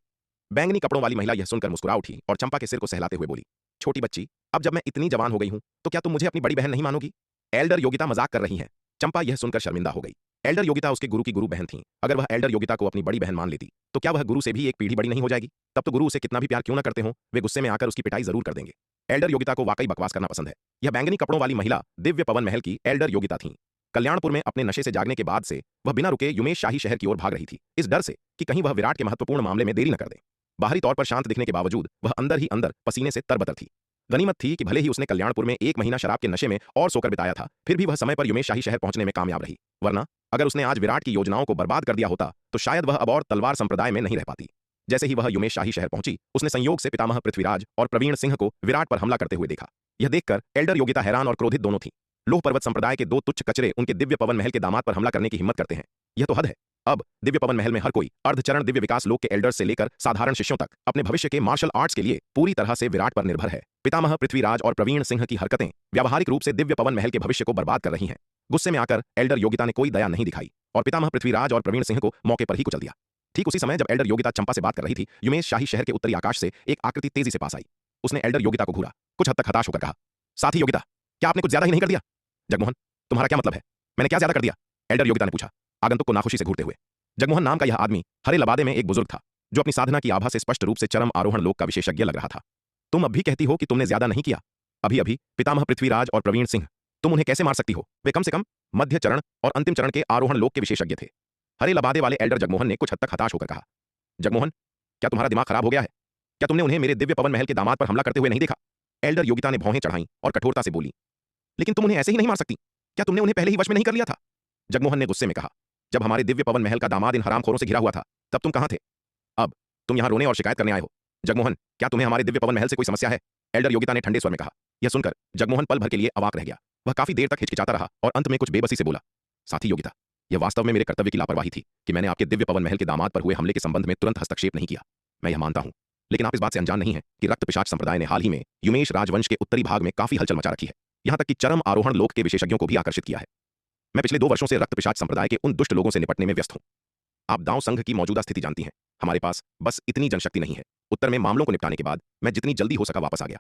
बैंगनी कपड़ों वाली महिला यह सुनकर मुस्कुरा उठी और चंपा के सिर को सहलाते हुए बोली, छोटी बच्ची, अब जब मैं इतनी जवान हो गई हूं तो क्या तुम मुझे अपनी बड़ी बहन नहीं मानोगी? एल्डर योगिता मजाक कर रही हैं। चंपा यह सुनकर शर्मिंदा हो गई। एल्डर योगिता उसके गुरु की गुरु बहन थी। अगर वह एल्डर योगिता को अपनी बड़ी बहन मान लेती तो क्या वह गुरु से भी एक पीढ़ी बड़ी नहीं हो जाएगी? तब तो गुरु उसे कितना भी प्यार क्यों न करते हो, वे गुस्से में आकर उसकी पिटाई जरूर कर देंगे। एल्डर योगिता को वाकई बकवास करना पसंद है। यह बैंगनी कपड़ों वाली महिला दिव्य पवन महल की एल्डर योगिता थी। कल्याणपुर में अपने नशे से जागने के बाद से वह बिना रुके युमेश शाही शहर की ओर भाग रही थी, इस डर से कि कहीं वह विराट के महत्वपूर्ण मामले में देरी न कर दे। बाहरी तौर पर शांत दिखने के बावजूद वह अंदर ही अंदर पसीने से तरबतर थी। गनीमत थी कि भले ही उसने कल्याणपुर में 1 महीना शराब के नशे में और सोकर बिताया था, फिर भी वह समय पर युमेश शाही शहर पहुंचने में कामयाब रही। वरना अगर उसने आज विराट की योजनाओं को बर्बाद कर दिया होता तो शायद वह अब और तलवार संप्रदाय में नहीं रह पाती। जैसे ही वह युमेश शाही शहर पहुंची, उसने संयोग से पितामह पृथ्वीराज और प्रवीण सिंह को विराट पर हमला करते हुए देखा। यह देखकर एल्डर योगिता हैरान और क्रोधित दोनों थी। लोह पर्वत संप्रदाय के 2 तुच्छ कचरे उनके दिव्य पवन महल के दामाद पर हमला करने की हिम्मत करते हैं, यह तो हद है। अब दिव्य पवन महल में हर कोई अर्धचरण दिव्य विकास लोक के एल्डर्स से लेकर साधारण शिष्यों तक अपने भविष्य के मार्शल आर्ट्स के लिए पूरी तरह से विराट पर निर्भर है। पितामह पृथ्वीराज और प्रवीण सिंह की हरकतें व्यावहारिक रूप से दिव्य पवन महल के भविष्य को बर्बाद कर रही हैं। गुस्से में आकर एल्डर योगिता ने कोई दया नहीं दिखाई और पितामह पृथ्वीराज और प्रवीण सिंह को मौके पर ही कुचल दिया। ठीक उसी समय जब एल्डर योगिता चंपा से बात कर रही थी, युमेश शाही शहर के उत्तरी आकाश से एक आकृति तेजी से पास आई। उसने एल्डर योगिता को घूरा, कुछ हद तक हताश होकर कहा, साथी योगिता, क्या आपने कुछ ज्यादा ही नहीं कर दिया? जगमोहन, तुम्हारा क्या मतलब है? मैंने क्या ज्यादा कर दिया? एल्डर योगिता ने पूछा, आगंतुक को नाखुशी से घूरते हुए। जगमोहन नाम का यह आदमी हरे लबादे में एक बुजुर्ग था, जो अपनी साधना की आभा से स्पष्ट रूप से चरम आरोहण लोक का विशेषज्ञ लग रहा था। तुम अब भी कहती हो कि तुमने ज्यादा नहीं किया? अभी अभी पितामह पृथ्वीराज और प्रवीण सिंह, तुम उन्हें कैसे मार सकती हो? वे कम से कम मध्य चरण और अंतिम चरण के आरोहण लोक के विशेषज्ञ थे। हरे लबादे वाले एल्डर जगमोहन ने कुछ हद तक हताश होकर कहा, जगमोहन, क्या तुम्हारा दिमाग खराब हो गया है? क्या तुमने उन्हें मेरे दिव्य पवन महल के दामाद पर हमला करते हुए नहीं देखा? एल्डर योगिता ने भौहें चढ़ाईं और कठोरता से बोली, लेकिन तुम उन्हें ऐसे ही नहीं मार सकती। क्या तुमने उन्हें पहले ही वश में नहीं कर लिया था? जगमोहन ने गुस्से में कहा। जब हमारे दिव्य पवन महल का दामाद इन हरामखोरों से घिरा हुआ था तब तुम कहां थे? अब तुम यहां रोने और शिकायत करने आए हो। जगमोहन, क्या तुम्हें हमारे दिव्य पवन महल से कोई समस्या है? एल्डर योगिता ने ठंडे स्वर में कहा। यह सुनकर जगमोहन पल भर के लिए अवाक रह गया। वह काफी देर तक हिचकिचाता रहा और अंत में कुछ बेबसी से बोला, साथी योगिता, यह वास्तव में मेरे कर्तव्य की लापरवाही थी कि मैंने आपके दिव्य पवन महल के दामाद पर हुए हमले के संबंध में तुरंत हस्तक्षेप नहीं किया। मैं यह मानता हूं, लेकिन आप इस बात से अनजान नहीं है कि रक्त पिशाच संप्रदाय ने हाल ही में युमेश राजवंश के उत्तरी भाग में काफी हलचल मचा रखी है। यहां तक कि चरम आरोहण लोक के विशेषज्ञों को भी आकर्षित किया है। मैं पिछले 2 वर्षों से रक्त पिशाच संप्रदाय के उन दुष्ट लोगों से निपटने में व्यस्त हूं। आप दांव संघ की मौजूदा स्थिति जानती हैं। हमारे पास बस इतनी जनशक्ति नहीं है। उत्तर में मामलों को निपटाने के बाद मैं जितनी जल्दी हो सका वापस आ गया।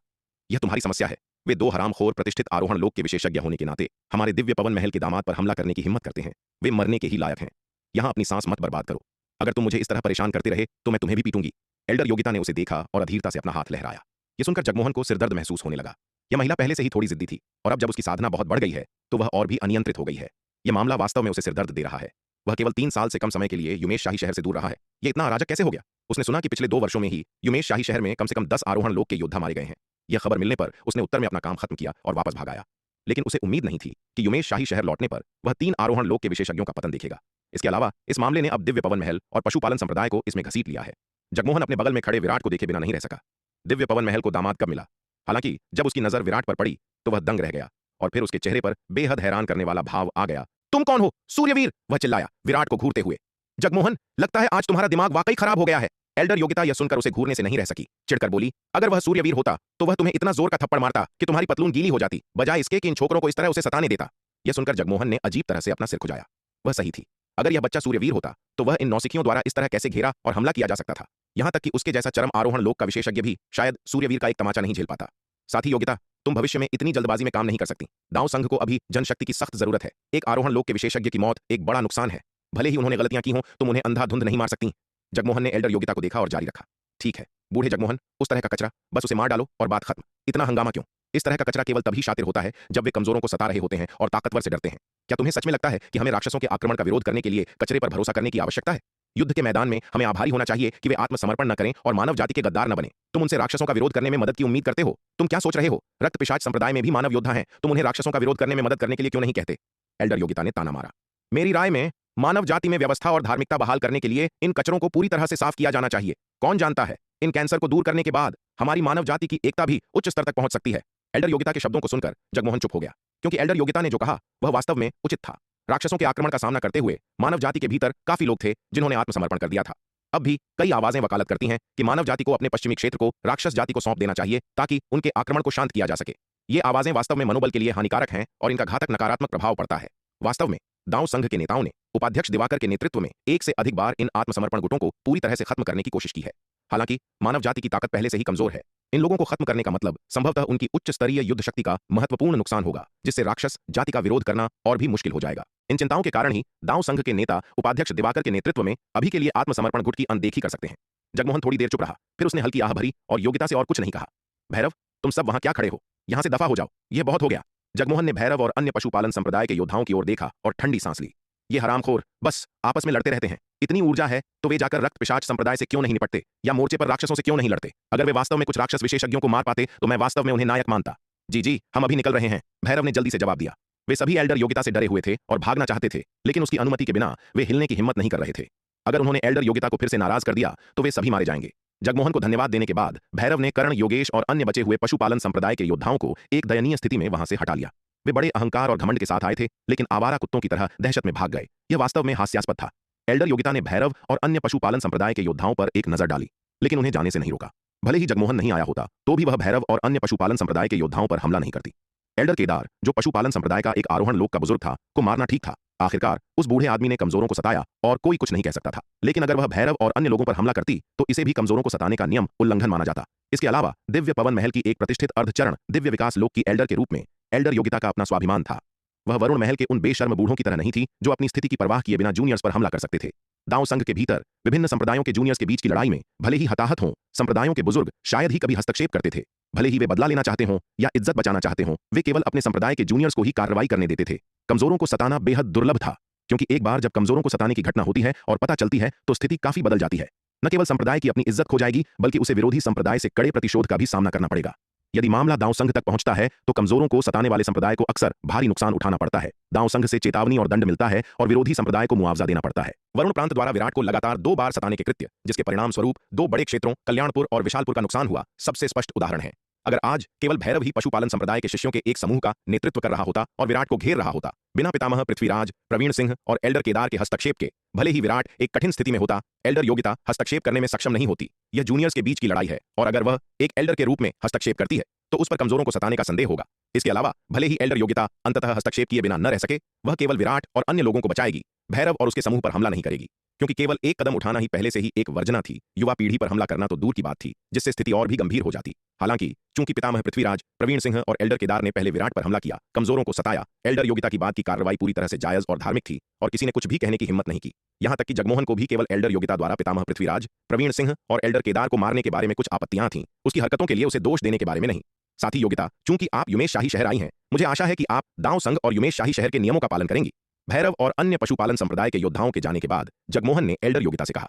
यह तुम्हारी समस्या है। वे 2 हरामखोर प्रतिष्ठित आरोहण लोक के विशेषज्ञ होने के नाते हमारे दिव्य पवन महल के दामाद पर हमला करने की हिम्मत करते हैं। वे मरने के ही लायक हैं। यहां अपनी सांस मत बर्बाद करो। अगर तुम मुझे इस तरह परेशान करते रहे तो मैं तुम्हें भी पीटूंगी। एल्डर योगिता ने उसे देखा और अधीरता से अपना हाथ लहराया। यह सुनकर जगमोहन को सिरदर्द महसूस होने लगा। यह महिला पहले से ही थोड़ी जिद्दी थी और अब जब उसकी साधना बहुत बढ़ गई है तो वह और भी अनियंत्रित हो गई है। यह मामला वास्तव में उसे सिरदर्द दे रहा है। वह केवल 3 साल से कम समय के लिए युमेश शाही शहर से दूर रहा है। यह इतना अराजक कैसे हो गया? उसने सुना कि पिछले 2 वर्षों में ही युमेश शाही शहर में कम से कम 10 आरोहण लोक के योद्धा मारे गए हैं। यह खबर मिलने पर उसने उत्तर में अपना काम खत्म किया और वापस भाग आया। लेकिन उसे उम्मीद नहीं थी कि युमेश शाही शहर लौटने पर वह 3 आरोहण लोक के विशेषज्ञों का पतन देखेगा। इसके अलावा इस मामले ने अब दिव्य पवन महल और पशुपालन संप्रदाय को इसमें घसीट लिया है। जगमोहन अपने बगल में खड़े विराट को देखे बिना नहीं रह सका। दिव्य पवन महल को दामाद कब मिला? हालांकि जब उसकी नजर विराट पर पड़ी तो वह दंग रह गया और फिर उसके चेहरे पर बेहद हैरान करने वाला भाव आ गया। तुम कौन हो, सूर्यवीर? वह चिल्लाया विराट को घूरते हुए। जगमोहन, लगता है आज तुम्हारा दिमाग वाकई खराब हो गया है। एल्डर योगिता यह सुनकर उसे घूरने से नहीं रह सकी। चिढ़कर बोली, अगर वह सूर्यवीर होता तो वह तुम्हें इतना जोर का थप्पड़ मारता कि तुम्हारी पतलून गीली हो जाती, बजाय इसके कि इन छोकरों को इस तरह उसे सताने देता। यह सुनकर जगमोहन ने अजीब तरह से अपना सिर खुजाया। वह सही थी। अगर यह बच्चा सूर्यवीर होता तो वह इन नौसिखियों द्वारा इस तरह कैसे घेरा और हमला किया जा सकता था। यहां तक कि उसके जैसा चरम आरोहण लोक का विशेषज्ञ भी शायद सूर्यवीर का एक तमाचा नहीं झेल पाता। साथी योगिता, तुम भविष्य में इतनी जल्दबाजी में काम नहीं कर सकती। दांव संघ को अभी जनशक्ति की सख्त जरूरत है। एक आरोहण लोक के विशेषज्ञ की मौत एक बड़ा नुकसान है। भले ही उन्होंने गलतियां की हों, तुम उन्हें अंधाधुंध नहीं मार सकती। जगमोहन ने एल्डर योगिता को देखा और जारी रखा, ठीक है बूढ़े जगमोहन, उस तरह का कचरा, बस उसे मार डालो और बात खत्म। इतना हंगामा क्यों? इस तरह का कचरा केवल तभी शातिर होता है जब वे कमजोरों को सता रहे होते हैं और ताकतवर से डरते हैं। क्या तुम्हें सच में लगता है कि हमें राक्षसों के आक्रमण का विरोध करने के लिए कचरे पर भरोसा करने की आवश्यकता है? युद्ध के मैदान में हमें आभारी होना चाहिए कि वे आत्मसमर्पण न करें और मानव जाति के गद्दार न बने। तुम उनसे राक्षसों का विरोध करने में मदद की उम्मीद करते हो? तुम क्या सोच रहे हो? रक्त पिशाच संप्रदाय में भी मानव योद्धा हैं। तुम उन्हें राक्षसों का विरोध करने में मदद करने के लिए क्यों नहीं कहते? एल्डर योगिता ने ताना मारा। मेरी राय में मानव जाति में व्यवस्था और धार्मिकता बहाल करने के लिए इन कचरों को पूरी तरह से साफ किया जाना चाहिए। कौन जानता है, इन कैंसर को दूर करने के बाद हमारी मानव जाति की एकता भी उच्च स्तर तक पहुंच सकती है। एल्डर योगिता के शब्दों को सुनकर जगमोहन चुप हो गया, क्योंकि एल्डर योगिता ने जो कहा वह वास्तव में उचित था। राक्षसों के आक्रमण का सामना करते हुए मानव जाति के भीतर काफी लोग थे जिन्होंने आत्मसमर्पण कर दिया था। अब भी कई आवाजें वकालत करती हैं कि मानव जाति को अपने पश्चिमी क्षेत्र को राक्षस जाति को सौंप देना चाहिए ताकि उनके आक्रमण को शांत किया जा सके। ये आवाजें वास्तव में मनोबल के लिए हानिकारक हैं और इनका घातक नकारात्मक प्रभाव पड़ता है। वास्तव में दांव संघ के नेताओं ने उपाध्यक्ष दिवाकर के नेतृत्व में एक से अधिक बार इन आत्मसमर्पण गुटों को पूरी तरह से खत्म करने की कोशिश की है। हालांकि मानव जाति की ताकत पहले से ही कमजोर है। इन लोगों को खत्म करने का मतलब संभवतः उनकी उच्च स्तरीय युद्ध शक्ति का महत्वपूर्ण नुकसान होगा, जिससे राक्षस जाति का विरोध करना और भी मुश्किल हो जाएगा। इन चिंताओं के कारण ही दांव संघ के नेता उपाध्यक्ष दिवाकर के नेतृत्व में अभी के लिए आत्मसमर्पण गुट की अनदेखी कर सकते हैं। जगमोहन थोड़ी देर चुप रहा, फिर उसने हल्की आह भरी और योगिता से और कुछ नहीं कहा। भैरव, तुम सब वहां क्या खड़े हो? यहां से दफा हो जाओ, यह बहुत हो गया। जगमोहन ने भैरव और अन्य पशुपालन संप्रदाय के योद्धाओं की ओर देखा और ठंडी सांस ली। ये हरामखोर बस आपस में लड़ते रहते हैं। इतनी ऊर्जा है तो वे जाकर रक्त पिशाच संप्रदाय से क्यों नहीं निपटते या मोर्चे पर राक्षसों से क्यों नहीं लड़ते? अगर वे वास्तव में कुछ राक्षस विशेषज्ञों को मार पाते तो मैं वास्तव में उन्हें नायक मानता। जी, हम अभी निकल रहे हैं, भैरव ने जल्दी से जवाब दिया। वे सभी एल्डर योगिता से डरे हुए थे और भागना चाहते थे, लेकिन उसकी अनुमति के बिना वे हिलने की हिम्मत नहीं कर रहे थे। अगर उन्होंने एल्डर योगिता को फिर से नाराज कर दिया तो वे सभी मारे जाएंगे। जगमोहन को धन्यवाद देने के बाद भैरव ने कर्ण, योगेश और अन्य बचे हुए पशुपालन संप्रदाय के योद्धाओं को एक दयनीय स्थिति में वहां से हटा लिया। वे बड़े अहंकार और घमंड के साथ आए थे, लेकिन आवारा कुत्तों की तरह दहशत में भाग गए। यह वास्तव में हास्यास्पद था। एल्डर योगिता ने भैरव और अन्य पशुपालन संप्रदाय के योद्धाओं पर एक नजर डाली, लेकिन उन्हें जाने से नहीं रोका। भले ही जगमोहन नहीं आया होता तो भी वह भैरव और अन्य पशुपालन संप्रदाय के योद्धाओं पर हमला नहीं करती। एल्डर केदार, जो पशुपालन संप्रदाय का एक आरोहण लोक का बुजुर्ग था, को मारना ठीक था। आखिरकार उस बूढ़े आदमी ने कमजोरों को सताया और कोई कुछ नहीं कह सकता था। लेकिन अगर वह भैरव और अन्य लोगों पर हमला करती तो इसे भी कमजोरों को सताने का नियम उल्लंघन माना जाता। इसके अलावा दिव्य पवन महल की एक प्रतिष्ठित अर्धचरण दिव्य विकास लोक की एल्डर के रूप में एल्डर योगिता का अपना स्वाभिमान था। वह वरुण महल के उन बेशर्म बूढ़ों की तरह नहीं थी जो अपनी स्थिति की परवाह किए बिना जूनियर्स पर हमला कर सकते थे। दांव संघ के भीतर विभिन्न संप्रदायों के जूनियर्स के बीच की लड़ाई में भले ही हताहत हों, संप्रदायों के बुजुर्ग शायद ही कभी हस्तक्षेप करते थे। भले ही वे बदला लेना चाहते हों या इज्जत बचाना चाहते हों, वे केवल अपने संप्रदाय के जूनियर्स को ही कार्रवाई करने देते थे। कमजोरों को सताना बेहद दुर्लभ था, क्योंकि एक बार जब कमजोरों को सताने की घटना होती है और पता चलती है तो स्थिति काफी बदल जाती है। न केवल संप्रदाय की अपनी इज्जत खो जाएगी, बल्कि उसे विरोधी संप्रदाय से कड़े प्रतिशोध का भी सामना करना पड़ेगा। यदि मामला दांव संघ तक पहुंचता है तो कमजोरों को सताने वाले संप्रदाय को अक्सर भारी नुकसान उठाना पड़ता है। दांव संघ से चेतावनी और दंड मिलता है और विरोधी संप्रदाय को मुआवजा देना पड़ता है। वरुण प्रांत द्वारा विराट को लगातार 2 बार सताने के कृत्य, जिसके परिणाम स्वरूप 2 बड़े क्षेत्रों कल्याणपुर और विशालपुर का नुकसान हुआ, सबसे स्पष्ट उदाहरण है। अगर आज केवल भैरव ही पशुपालन संप्रदाय के शिष्यों के एक समूह का नेतृत्व कर रहा होता और विराट को घेर रहा होता, बिना पितामह पृथ्वीराज, प्रवीण सिंह और एल्डर केदार के हस्तक्षेप के, भले ही विराट एक कठिन स्थिति में होता, एल्डर योगिता हस्तक्षेप करने में सक्षम नहीं होती। यह जूनियर्स के बीच की लड़ाई है और अगर वह एक एल्डर के रूप में हस्तक्षेप करती है तो उस पर कमजोरों को सताने का संदेह होगा। इसके अलावा भले ही एल्डर योगिता अंततः हस्तक्षेप किए बिना न रह सके, वह केवल विराट और अन्य लोगों को बचाएगी, भैरव और उसके समूह पर हमला नहीं करेगी, क्योंकि केवल एक कदम उठाना ही पहले से ही एक वर्जना थी। युवा पीढ़ी पर हमला करना तो दूर की बात थी, जिससे स्थिति और भी गंभीर हो जाती। हालांकि चूंकि पितामह पृथ्वीराज, प्रवीण सिंह और एल्डर केदार ने पहले विराट पर हमला किया, कमजोरों को सताया, एल्डर योगिता की बात की कार्रवाई पूरी तरह से जायज और धार्मिक थी और किसी ने कुछ भी कहने की हिम्मत नहीं की। यहां तक कि जगमोहन को भी केवल एल्डर योगिता द्वारा पितामह पृथ्वीराज, प्रवीण सिंह और एल्डर केदार को मारने के बारे में कुछ आपत्तियां थीं, उसकी हरकतों के लिए उसे दोष देने के बारे में नहीं। साथ ही योगिता, चूंकि आप युमेश शाही शहर आई हैं, मुझे आशा है कि आप दांव संघ और युमेश शाही शहर के नियमों का पालन करेंगी। भैरव और अन्य पशुपालन संप्रदाय के योद्धाओं के जाने के बाद जगमोहन ने एल्डर योगिता से कहा,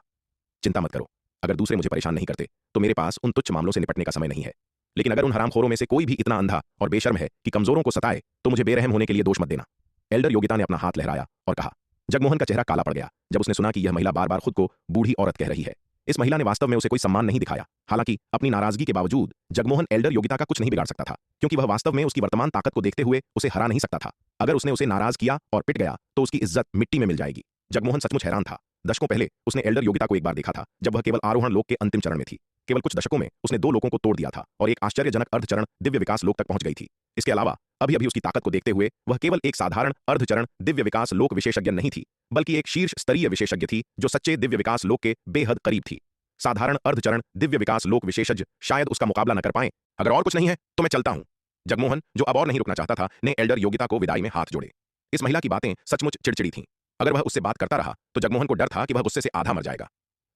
चिंता मत करो, अगर दूसरे मुझे परेशान नहीं करते तो मेरे पास उन तुच्छ मामलों से निपटने का समय नहीं है। लेकिन अगर उन हरामखोरों में से कोई भी इतना अंधा और बेशर्म है कि कमजोरों को सताए तो मुझे बेरहम होने के लिए दोष मत देना। एल्डर योगिता ने अपना हाथ लहराया और कहा। जगमोहन का चेहरा काला पड़ गया जब उसने सुना कि यह महिला बार बार खुद को बूढ़ी औरत कह रही है। इस महिला ने वास्तव में उसे कोई सम्मान नहीं दिखाया। हालांकि अपनी नाराजगी के बावजूद जगमोहन एल्डर योगिता का कुछ नहीं बिगाड़ सकता था, क्योंकि वह वास्तव में उसकी वर्तमान ताकत को देखते हुए उसे हरा नहीं सकता था। अगर उसने उसे नाराज किया और पिट गया तो उसकी इज्जत मिट्टी में मिल जाएगी। जगमोहन सचमुच हैरान था। दशकों पहले उसने एल्डर योगिता को एक बार देखा था, जब वह केवल आरोहण लोक के अंतिम चरण में थी। केवल कुछ दशकों में उसने 2 लोकों को तोड़ दिया था और एक आश्चर्यजनक अर्धचरण दिव्य विकास लोक तक पहुंच गई थी। इसके अलावा अभी अभी उसकी ताकत को देखते हुए वह केवल एक साधारण अर्धचरण दिव्य विकास लोक विशेषज्ञ नहीं थी, बल्कि एक शीर्ष स्तरीय विशेषज्ञ थी जो सच्चे दिव्य विकास लोक के बेहद करीब थी। साधारण अर्धचरण दिव्य विकास लोक विशेषज्ञ शायद उसका मुकाबला न कर पाए। अगर और कुछ नहीं है तो मैं चलता हूं। जगमोहन, जो अब और नहीं रुकना चाहता था, ने एल्डर योगिता को विदाई में हाथ जोड़े। इस महिला की बातें सचमुच चिड़चिड़ी थीं। अगर वह उससे बात करता रहा तो जगमोहन को डर था कि वह गुस्से से आधा मर जाएगा।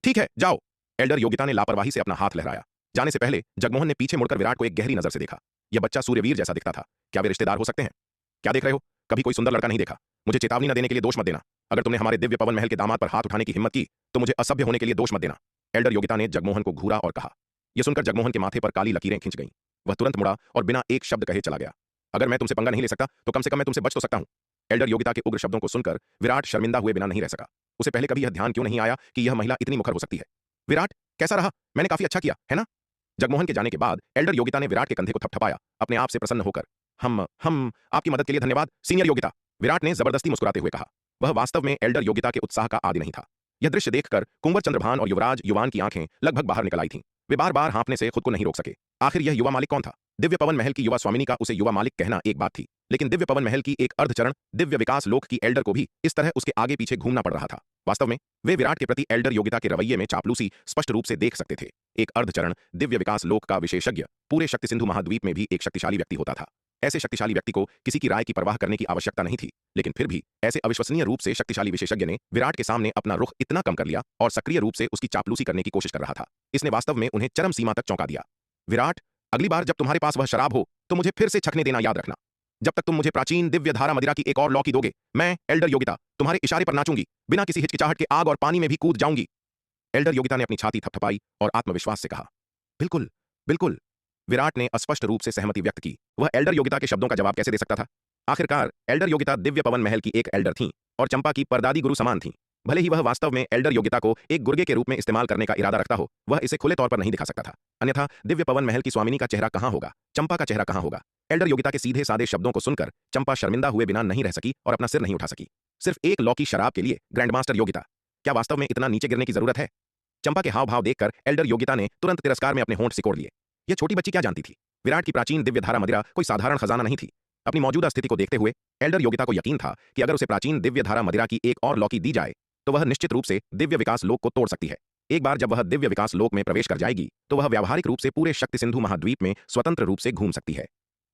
ठीक है, जाओ। एल्डर योगिता ने लापरवाही से अपना हाथ लहराया। जाने से पहले जगमोहन ने पीछे मुड़कर विराट को एक गहरी नजर से देखा। यह बच्चा सूर्यवीर जैसा दिखता था। क्या वे रिश्तेदार हो सकते हैं? क्या देख रहे हो? कभी कोई सुंदर लड़का नहीं देखा। मुझे चेतावनी न देने के लिए दोष मत देना। अगर तुमने हमारे दिव्य पवन महल के दामाद पर हाथ उठाने की हिम्मत की तो मुझे असभ्य होने के लिए दोष मत देना। एल्डर योगिता ने जगमोहन को घूरा और कहा। यह सुनकर जगमोहन के माथे पर काली लकीरें खिंच गईं। वह तुरंत मुड़ा और बिना एक शब्द कहे चला गया। अगर मैं तुमसे पंगा नहीं ले सकता तो कम से कम मैं तुमसे बच तो सकता हूं। एल्डर योगिता के उग्र शब्दों को सुनकर विराट शर्मिंदा हुए बिना नहीं रह सका। उसे पहले कभी यह ध्यान क्यों नहीं आया कि यह महिला इतनी मुखर हो सकती है। विराट, कैसा रहा? मैंने काफी अच्छा किया, है ना? जगमोहन के जाने के बाद एल्डर योगिता ने विराट के कंधे को थपथपाया, अपने आप से प्रसन्न होकर। हम आपकी मदद के लिए धन्यवाद सीनियर योगिता, विराट ने जबरदस्ती मुस्कुराते हुए कहा। वह वास्तव में एल्डर योगिता के उत्साह का आदि नहीं था। यह दृश्य देखकर कुंवर चंद्रभान और युवराज युवान की आंखें लगभग बाहर निकल आई थीं। वे बार बार हाँफने से खुद को नहीं रोक सके। आखिर यह युवा मालिक कौन था? दिव्य पवन महल की युवा स्वामिनी का उसे युवा मालिक कहना एक बात थी, लेकिन दिव्य पवन महल की एक अर्धचरण दिव्य विकास लोक की एल्डर को भी इस तरह उसके आगे पीछे घूमना पड़ रहा था। वास्तव में वे विराट के प्रति एल्डर योगिता के रवैये में चापलूसी स्पष्ट रूप से देख सकते थे। एक अर्धचरण दिव्य विकास लोक का विशेषज्ञ पूरे शक्ति सिंधु महाद्वीप में भी एक शक्तिशाली व्यक्ति होता था। ऐसे शक्तिशाली व्यक्ति को किसी की राय की परवाह करने की आवश्यकता नहीं थी, लेकिन फिर भी ऐसे अविश्वसनीय रूप से शक्तिशाली विशेषज्ञ ने विराट के सामने अपना रुख इतना कम कर लिया और सक्रिय रूप से उसकी चापलूसी करने की कोशिश कर रहा था। इसने वास्तव में उन्हें चरम सीमा तक चौंका दिया। विराट, अगली बार जब तुम्हारे पास वह शराब हो तो मुझे फिर से छकने देना याद रखना। जब तक तुम मुझे प्राचीन दिव्य धारा मदिरा की एक और लौकी दोगे, मैं एल्डर योगिता तुम्हारे इशारे पर नाचूंगी, बिना किसी हिचकिचाहट के आग और पानी में भी कूद जाऊंगी। एल्डर योगिता ने अपनी छाती थपथपाई और आत्मविश्वास से कहा, बिल्कुल बिल्कुल। विराट ने अस्पष्ट रूप से सहमति व्यक्त की। वह एल्डर योगिता के शब्दों का जवाब कैसे दे सकता था? आखिरकार एल्डर योगिता दिव्य पवन महल की एक एल्डर थीं और चंपा की परदादी गुरु समान थीं। भले ही वह वास्तव में एल्डर योगिता को एक गुर्गे के रूप में इस्तेमाल करने का इरादा रखता हो, वह इसे खुले तौर पर नहीं दिखा सकता था। अन्यथा दिव्य पवन महल की स्वामिनी का चेहरा कहां होगा, चंपा का चेहरा कहां होगा? एल्डर योगिता के सीधे सादे शब्दों को सुनकर चंपा शर्मिंदा हुए बिना नहीं रह सकी और अपना सिर नहीं उठा सकी। सिर्फ एक लौकी शराब के लिए ग्रैंडमास्टर योगिता, क्या वास्तव में इतना नीचे गिरने की जरूरत है? चंपा के हाव भाव देखकर एल्डर योगिता ने तुरंत तिरस्कार में अपने होंठ सिकोड़ लिए। यह छोटी बच्ची क्या जानती थी? विराट की प्राचीन दिव्य धारा मदिरा कोई साधारण खजाना नहीं थी। अपनी मौजूदा स्थिति को देखते हुए एल्डर योगिता को यकीन था कि अगर उसे प्राचीन दिव्य धारा मदिरा की एक और लौकी दी जाए तो वह निश्चित रूप से दिव्य विकास लोक को तोड़ सकती है। एक बार जब वह दिव्य विकास लोक में प्रवेश कर जाएगी तो वह व्यावहारिक रूप से पूरे शक्ति सिंधु महाद्वीप में स्वतंत्र रूप से घूम सकती है।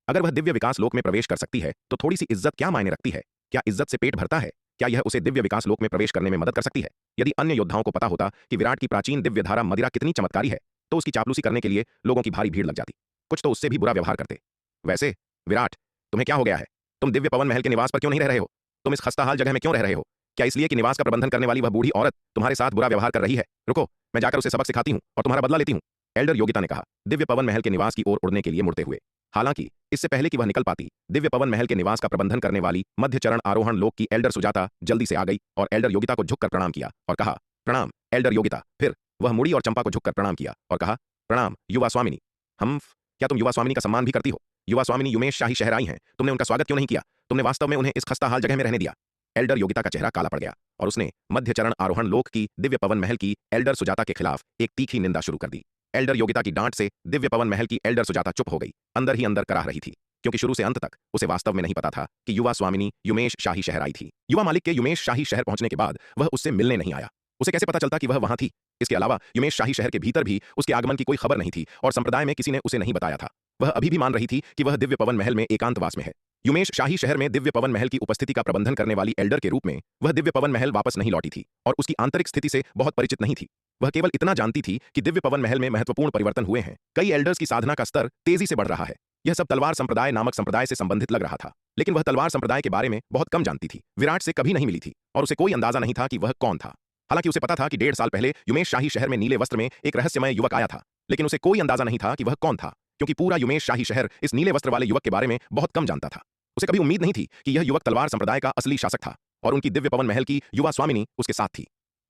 अगर वह दिव्य विकास लोक में प्रवेश कर सकती है तो थोड़ी सी इज्जत क्या मायने रखती है? क्या इज्जत से पेट भरता है? क्या यह उसे दिव्य विकास लोक में प्रवेश करने में मदद कर सकती है? यदि अन्य योद्धाओं को पता होता कि विराट की प्राचीन दिव्य धारा मदिरा कितनी चमत्कारी है तो उसकी चापलूसी करने के लिए लोगों की भारी भीड़ लग जाती। कुछ तो उससे भी बुरा व्यवहार करते। वैसे विराट, तुम्हें क्या हो गया है? तुम दिव्य पवन महल के निवास पर क्यों नहीं रह रहे हो? तुम इस खस्ताहाल जगह में क्यों रह रहे हो? क्या इसलिए कि निवास का प्रबंधन करने वाली वह बूढ़ी औरत तुम्हारे साथ बुरा व्यवहार कर रही है? रुको, मैं जाकर उसे सबक सिखाती हूं और तुम्हारा बदला लेती हूं। एल्डर योगिता ने कहा, दिव्य पवन महल के निवास की ओर उड़ने के लिए मुड़ते हुए। हालांकि इससे पहले कि वह निकल पाती, दिव्य पवन महल के निवास का प्रबंधन करने वाली मध्य चरण आरोहण लोक की एल्डर सुजाता जल्दी से आ गई और एल्डर योगिता को झुककर प्रणाम किया और कहा, प्रणाम एल्डर योगिता। फिर वह मुड़ी और चंपा को झुककर प्रणाम किया और कहा, प्रणाम युवा स्वामिनी। क्या तुम युवा स्वामिनी का सम्मान भी करती हो? युवा स्वामिनी युमेश शाही शहर आई हैं, तुमने उनका स्वागत क्यों नहीं किया? तुमने वास्तव में उन्हें इस खस्ताहाल जगह में रहने दिया? एल्डर योगिता का चेहरा काला पड़ गया और उसने मध्य चरण आरोहण लोक की दिव्य पवन महल की एल्डर सुजाता के खिलाफ एक तीखी निंदा शुरू कर दी। एल्डर योगिता की डांट से दिव्य पवन महल की एल्डर सुजाता चुप हो गई, अंदर ही अंदर कराह रही थी, क्योंकि शुरू से अंत तक उसे वास्तव में नहीं पता था कि युवा स्वामिनी युमेश शाही शहर आई थी। युवा मालिक के युमेश शाही शहर पहुंचने के बाद वह उससे मिलने नहीं आया। उसे कैसे पता चलता कि वह वहां थी? इसके अलावा युमेश शाही शहर के भीतर भी उसके आगमन की कोई खबर नहीं थी और संप्रदाय में किसी ने उसे नहीं बताया था। वह अभी भी मान रही थी कि वह दिव्य पवन महल में एकांतवास में है। युमेश शाही शहर में दिव्य पवन महल की उपस्थिति का प्रबंधन करने वाली एल्डर के रूप में वह दिव्य पवन महल वापस नहीं लौटी थी और उसकी आंतरिक स्थिति से बहुत परिचित नहीं थी। वह केवल इतना जानती थी कि दिव्य पवन महल में महत्वपूर्ण परिवर्तन हुए हैं। कई एल्डर्स की साधना का स्तर तेजी से बढ़ रहा है। यह सब तलवार संप्रदाय नामक संप्रदाय से संबंधित लग रहा था, लेकिन वह तलवार संप्रदाय के बारे में बहुत कम जानती थी। विराट से कभी नहीं मिली थी और उसे कोई अंदाजा नहीं था कि वह कौन था। हालांकि उसे पता था कि 1.5 साल पहले युमेश शाही शहर में नीले वस्त्र में एक रहस्यमय युवक आया था, लेकिन उसे कोई अंदाजा नहीं था कि वह कौन था, क्योंकि पूरा युमेश शाही शहर इस नीले वस्त्र वाले युवक के बारे में बहुत कम जानता था। उसे कभी उम्मीद नहीं थी कि यह युवक तलवार संप्रदाय का असली शासक था और उनकी दिव्य पवन महल की युवा स्वामिनी उसके साथ थी।